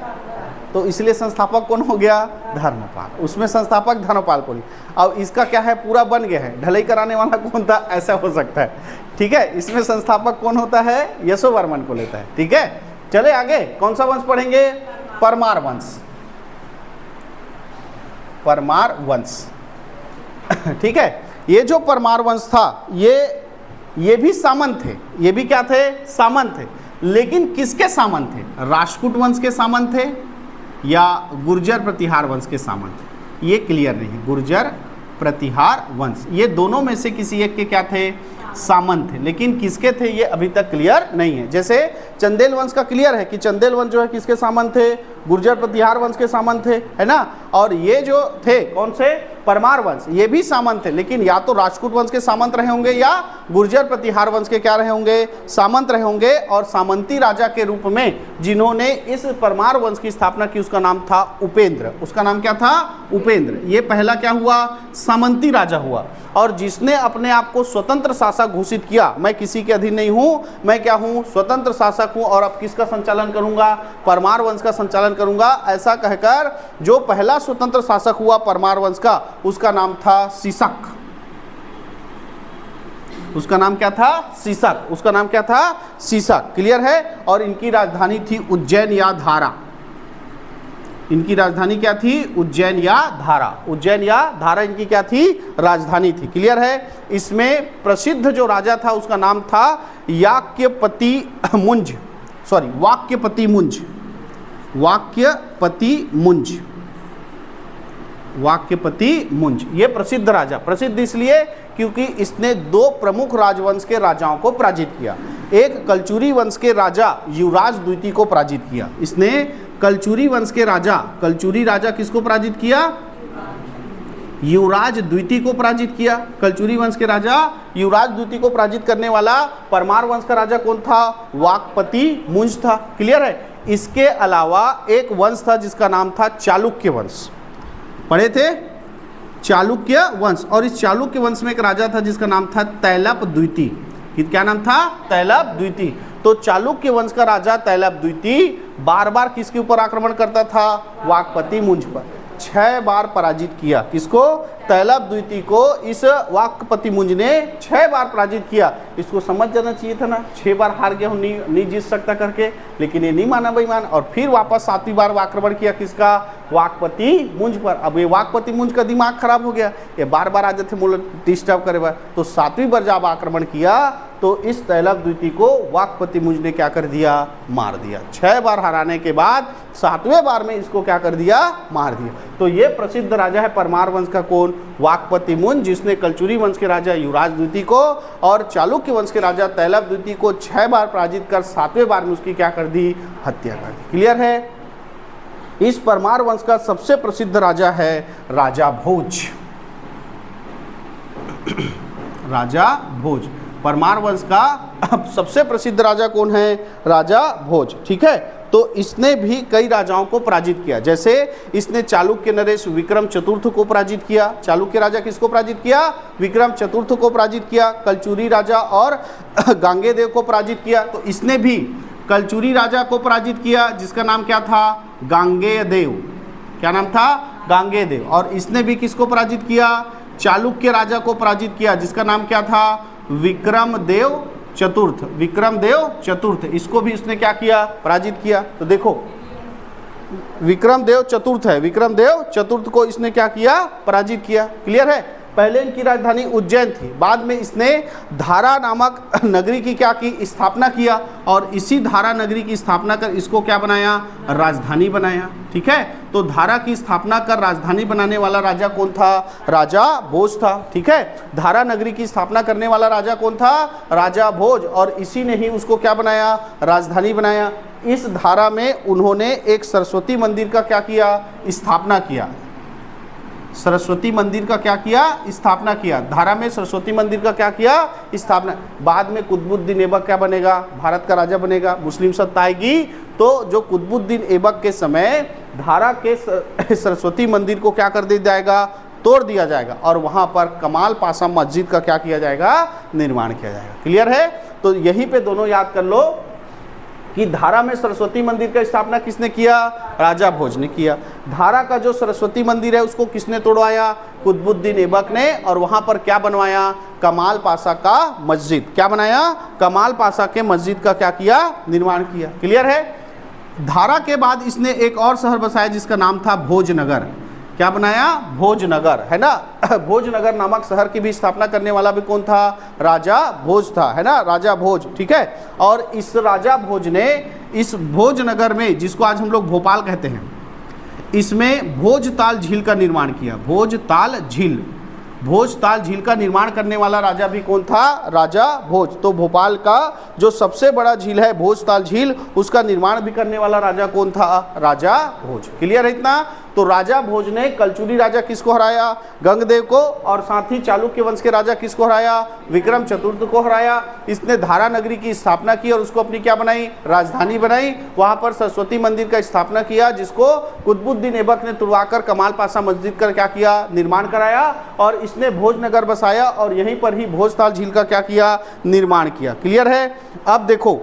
तो इसलिए संस्थापक कौन हो गया? धर्मपाल। उसमें संस्थापक धर्मपाल को लिया। अब इसका क्या है? पूरा बन गया है, ढलाई कराने वाला कौन था? ऐसा हो सकता है। ठीक है? इसमें संस्थापक कौन होता है? यशोवर्मन को लेता है। ठीक है, चले आगे। कौन सा वंश पढ़ेंगे? परमार वंश। परमार वंश। ठीक है, ये जो परमार वंश था ये भी सामंत थे। ये भी क्या थे? सामंत थे। लेकिन किसके सामंत थे? राष्ट्रकूट वंश के सामंत थे या गुर्जर प्रतिहार वंश के सामंत? ये क्लियर नहीं है। गुर्जर प्रतिहार वंश, ये दोनों में से किसी एक के क्या थे? सामंत थे। लेकिन किसके थे ये अभी तक क्लियर नहीं है। जैसे चंदेल वंश का क्लियर है कि चंदेल वंश जो है किसके सामंत थे? गुर्जर प्रतिहार वंश के सामंत थे, है ना। और ये जो थे कौन से? परमार वंश, ये भी सामंत थे, लेकिन या तो राष्ट्रकूट वंश के सामंत रहे होंगे या गुर्जर प्रतिहार वंश के क्या रहे होंगे, सामंत रहे होंगे। और सामंती राजा के रूप में जिन्होंने इस परमार वंश की स्थापना की उसका नाम था उपेंद्र। उसका नाम क्या था, उपेंद्र। ये पहला क्या हुआ, सामंती राजा हुआ। और जिसने अपने आप को स्वतंत्र शासक घोषित किया, मैं किसी के अधीन नहीं हूँ, मैं क्या हूँ, स्वतंत्र शासक हूँ, और अब किसका संचालन करूँगा, परमार वंश का संचालन करूँगा, ऐसा कहकर जो पहला स्वतंत्र शासक हुआ परमार वंश का, उसका नाम था सीसक। उसका नाम क्या था, सीसक। उसका नाम क्या था, सीसक। क्लियर है। और इनकी राजधानी थी उज्जैन या धारा। इनकी राजधानी क्या थी, उज्जैन या धारा। उज्जैन या धारा इनकी क्या थी, राजधानी थी। क्लियर है। इसमें प्रसिद्ध जो राजा था उसका नाम था याक्यपति मुंज, सॉरी वाक्यपति मुंज। वाक्यपति मुंज, वाक्यपति मुंज। ये प्रसिद्ध राजा, प्रसिद्ध इसलिए क्योंकि इसने दो प्रमुख राजवंश के राजाओं को पराजित किया। एक कलचुरी वंश के राजा युवराज द्वितीय को पराजित किया इसने। कलचुरी वंश के राजा, कलचुरी राजा किसको पराजित किया, युवराज द्वितीय को पराजित किया। कलचुरी वंश के राजा युवराज द्वितीय को पराजित करने वाला परमार वंश का राजा कौन था, वाक्यपति मुंज था। क्लियर है। इसके अलावा एक वंश था जिसका नाम था चालुक्य वंश, पढ़े थे, चालुक्य वंश। और इस चालुक्य वंश में एक राजा था जिसका नाम था तैलप द्वितीय। क्या नाम था, तैलप द्वितीय। तो चालुक्य वंश का राजा तैलप द्वितीय बार बार किसके ऊपर आक्रमण करता था, वाक्यपति मुंज पर। 6 बार पराजित किया। किसको, तैलप द्वितीय को इस वाक्यपति मुंज ने 6 बार पराजित किया। इसको समझ जाना चाहिए था ना, 6 बार हार गया हूँ, नहीं जीत सकता करके, लेकिन ये नहीं माना बेईमान। और फिर वापस 7वीं बार आक्रमण किया किसका, वाक्यपति मुंज पर। अब ये वाक्यपति मुंज का दिमाग खराब हो गया, ये बार बार आ जाते मूल डिस्टर्ब करे बार। तो 7वीं बार जब आक्रमण किया तो इस तैलप द्वितीय को वाक्यपति मुंज ने क्या कर दिया, मार दिया। 6 बार हराने के बाद 7वें बार में इसको क्या कर दिया, मार दिया। तो ये प्रसिद्ध राजा है परमार वंश का कौन, वाक्यपति मुंज, जिसने कलचुरी वंश के राजा युवराज द्वितीय को और चालुक्य वंश के राजा तैलप द्वितीय को 6 बार पराजित कर 7वें बार में उसकी क्या कर दी, हत्या कर दी। क्लियर है। इस परमार वंश का सबसे प्रसिद्ध राजा है राजा भोज। राजा भोज परमार वंश का सबसे प्रसिद्ध राजा कौन है, राजा भोज। ठीक है। तो इसने भी कई राजाओं को पराजित किया। जैसे इसने चालुक्य नरेश विक्रम चतुर्थ को पराजित किया। चालुक्य राजा किसको पराजित किया, विक्रम चतुर्थ को पराजित किया। कलचुरी राजा और गांगेयदेव को पराजित किया। तो इसने भी कलचुरी राजा को पराजित किया जिसका नाम क्या था, गांगेयदेव। क्या नाम था, गांगेयदेव। और इसने भी किसको पराजित किया, चालुक्य राजा को पराजित किया जिसका नाम क्या था, विक्रमदेव चतुर्थ। विक्रमदेव चतुर्थ, इसको भी इसने क्या किया, पराजित किया। तो देखो विक्रमदेव चतुर्थ है, विक्रमदेव चतुर्थ को इसने क्या किया, पराजित किया। क्लियर है। पहले इनकी राजधानी उज्जैन थी, बाद में इसने धारा नामक नगरी की क्या की, स्थापना किया। और इसी धारा नगरी की स्थापना कर इसको क्या बनाया, राजधानी बनाया। ठीक है। तो धारा की स्थापना कर राजधानी बनाने वाला राजा कौन था, राजा भोज था। ठीक है। धारा नगरी की स्थापना करने वाला राजा कौन था, राजा भोज। और इसी ने ही उसको क्या बनाया, राजधानी बनाया। इस धारा में उन्होंने एक सरस्वती मंदिर का क्या किया, स्थापना किया। सरस्वती मंदिर का क्या किया, स्थापना किया। धारा में सरस्वती मंदिर का क्या किया, स्थापना। बाद में कुतुबुद्दीन ऐबक क्या बनेगा, भारत का राजा बनेगा। मुस्लिम सत्ता आएगी तो जो कुतुबुद्दीन ऐबक के समय धारा के सरस्वती मंदिर को क्या कर दिया जाएगा, तोड़ दिया जाएगा। और वहाँ पर कमाल पासा मस्जिद का क्या किया जाएगा, निर्माण किया जाएगा। क्लियर है। तो यहीं पे दोनों याद कर लो कि धारा में सरस्वती मंदिर का स्थापना किसने किया, राजा भोज ने किया। धारा का जो सरस्वती मंदिर है उसको किसने तोड़वाया, कुतुबुद्दीन ऐबक ने। और वहां पर क्या बनवाया, कमाल पासा का मस्जिद। क्या बनाया, कमाल पासा के मस्जिद का क्या किया, निर्माण किया। क्लियर है। धारा के बाद इसने एक और शहर बसाया जिसका नाम था भोजनगर। क्या बनाया, भोजनगर, है ना। भोजनगर नामक शहर की भी स्थापना करने वाला भी कौन था, राजा भोज था, है ना, राजा भोज। ठीक है। और इस राजा भोज ने इस भोजनगर में, जिसको आज हम लोग भोपाल कहते हैं, इसमें भोजताल झील का निर्माण किया। भोजताल झील, भोजताल झील का निर्माण करने वाला राजा भी कौन था, राजा भोज। तो भोपाल का जो सबसे बड़ा झील है भोजताल झील, उसका निर्माण भी करने वाला राजा कौन था, राजा भोज। क्लियर है इतना। तो राजा भोज ने कलचुरी राजा किसको हराया? गंगदेव को, और साथ ही चालुक्य वंश के राजा किसको हराया? विक्रम चतुर्थ को हराया। इसने धारा नगरी की स्थापना की और उसको अपनी क्या बनाई? राजधानी बनाई। वहां पर सरस्वती मंदिर का स्थापना किया, जिसको कुतुबुद्दीन ऐबक ने तुड़वाकर कमाल पाशा मस्जिद का क्या किया? निर्माण कराया। और इसने भोजनगर बसाया और यहीं पर ही भोजताल झील का क्या किया? निर्माण किया। क्लियर है? अब देखो,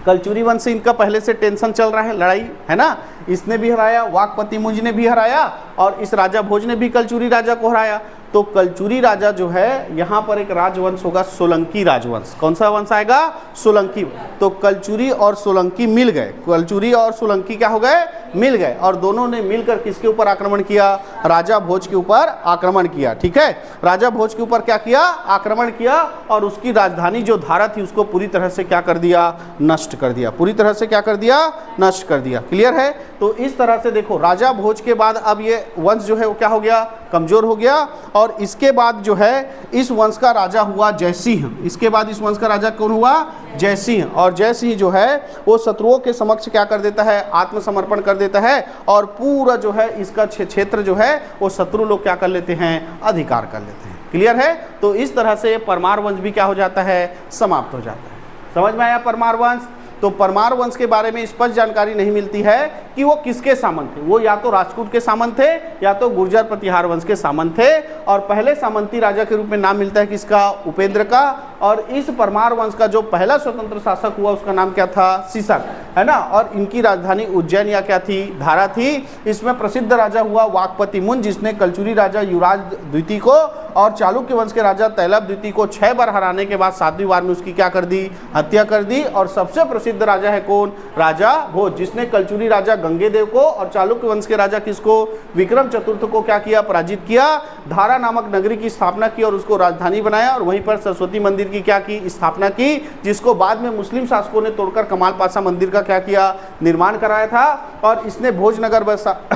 कलचुरी वंश से इनका पहले से टेंशन चल रहा है, लड़ाई है ना, इसने भी हराया, वाकपति मुंज ने भी हराया, और इस राजा भोज ने भी कलचुरी राजा को हराया। तो कलचुरी राजा जो है, यहाँ पर एक राजवंश होगा सोलंकी राजवंश। कौन सा वंश आएगा? सोलंकी। तो कलचुरी और सोलंकी मिल गए, कलचुरी और सोलंकी क्या हो गए? मिल गए, और दोनों ने मिलकर किसके ऊपर आक्रमण किया? राजा भोज के ऊपर आक्रमण किया। ठीक है, राजा भोज के ऊपर क्या किया? आक्रमण किया, और उसकी राजधानी जो धारा थी उसको पूरी तरह से क्या कर दिया? नष्ट कर दिया। पूरी तरह से क्या कर दिया? नष्ट कर दिया। क्लियर है? तो इस तरह से देखो, राजा भोज के बाद अब ये वंश जो है वो क्या हो गया? कमजोर हो गया। और इसके बाद जो है इस वंश का राजा हुआ जयसिंह। इसके बाद इस वंश का राजा कौन हुआ? जयसिंह। और जयसिंह जो है वो शत्रुओं के समक्ष क्या कर देता है? आत्मसमर्पण कर देता है, और पूरा जो है इसका क्षेत्र जो है वो शत्रु लोग क्या कर लेते हैं? अधिकार कर लेते हैं। क्लियर है? तो इस तरह से परमार वंश भी क्या हो जाता है? समाप्त हो जाता है। समझ में आया परमार वंश? तो परमार वंश के बारे में स्पष्ट जानकारी नहीं मिलती है कि वो किसके सामंत थे। वो या तो राजपूत के सामंत थे या तो गुर्जर प्रतिहार वंश के सामंत थे। और पहले सामंती राजा के रूप में नाम मिलता है किसका? उपेंद्र का। और इस परमार वंश का जो पहला स्वतंत्र शासक हुआ उसका नाम क्या था? शीशक, है ना। और इनकी राजधानी उज्जैन या क्या थी? धारा थी। इसमें प्रसिद्ध राजा हुआ वाकपति मुंज, जिसने कलचुरी राजा युवराज द्वितीय को और चालुक्य वंश के राजा तैलभ द्वितीय को 6 बार हराने के बाद 7वीं बार में उसकी क्या कर दी? हत्या कर दी। और सबसे प्रसिद्ध राजा है कौन? राजा भोज, जिसने कलचुरी राजा गंगेदेव को और चालुक्य वंश के राजा किसको? विक्रम चतुर्थ को क्या किया? पराजित किया। धारा नामक नगरी की स्थापना की और उसको राजधानी बनाया, और वहीं पर सरस्वती मंदिर की क्या की? स्थापना की, जिसको बाद में मुस्लिम शासकों ने तोड़कर कमाल पाशा मंदिर का क्या किया? निर्माण कराया था। और इसने भोजनगर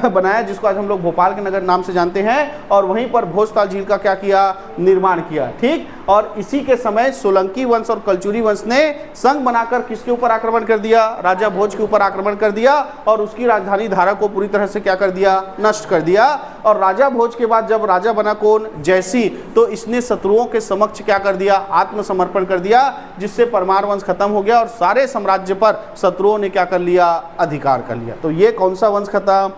बनाया, जिसको आज हम लोग भोपाल के नगर नाम से जानते हैं, और वहीं पर भोजताल झील का क्या किया? निर्माण किया। ठीक। और इसी के समय सोलंकी वंश और कलचुरी वंश ने संघ बनाकर किसके ऊपर आक्रमण कर दिया? राजा भोज के ऊपर आक्रमण कर दिया, और उसकी राजधानी धारा को पूरी तरह से क्या कर दिया? नष्ट कर दिया। और राजा भोज के बाद जब राजा बना कौन? जयसिंह, तो इसने शत्रुओं के समक्ष क्या कर दिया? आत्मसमर्पण कर दिया, जिससे परमार वंश खत्म हो गया और सारे साम्राज्य पर शत्रुओं ने क्या कर लिया? अधिकार कर लिया। तो ये कौन सा वंश खत्म?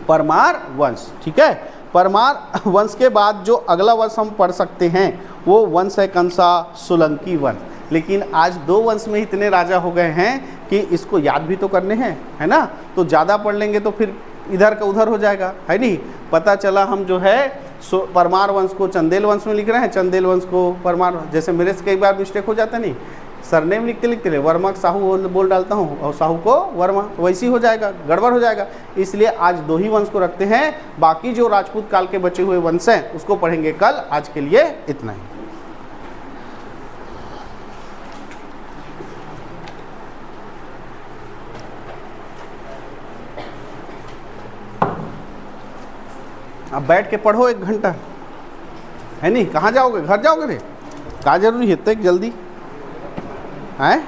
परमार वंश। ठीक है। परमार वंश के बाद जो अगला वंश हम पढ़ सकते हैं वो वंश है कौन सा? सोलंकी वंश। लेकिन आज 2 वंश में इतने राजा हो गए हैं कि इसको याद भी तो करने हैं, है ना। तो ज़्यादा पढ़ लेंगे तो फिर इधर का उधर हो जाएगा, है नहीं। पता चला हम जो है परमार वंश को चंदेल वंश में लिख रहे हैं, चंदेल वंश को परमार। जैसे मेरे से कई बार मिस्टेक हो जाता नहीं, सरनेम लिखते लिखते वर्मा साहू बोल डालता हूँ और साहू को वर्मा, तो वैसे ही हो जाएगा, गड़बड़ हो जाएगा। इसलिए आज 2 ही वंश को रखते हैं। बाकी जो राजपूत काल के बचे हुए वंश हैं उसको पढ़ेंगे कल। आज के लिए इतना ही। अब बैठ के पढ़ो 1 घंटा, है नहीं। कहाँ जाओगे? घर जाओगे रे? क्या जरूरी है इतने जल्दी? हैं?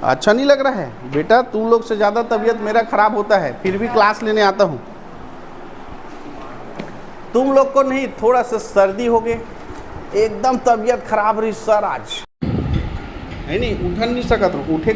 अच्छा नहीं लग रहा है बेटा? तुम लोग से ज़्यादा तबीयत मेरा खराब होता है, फिर भी क्लास लेने आता हूँ। तुम लोग को नहीं, थोड़ा सा सर्दी हो गई, एकदम तबीयत खराब रही सर आज, है नहीं। उठ नहीं सकत, उठे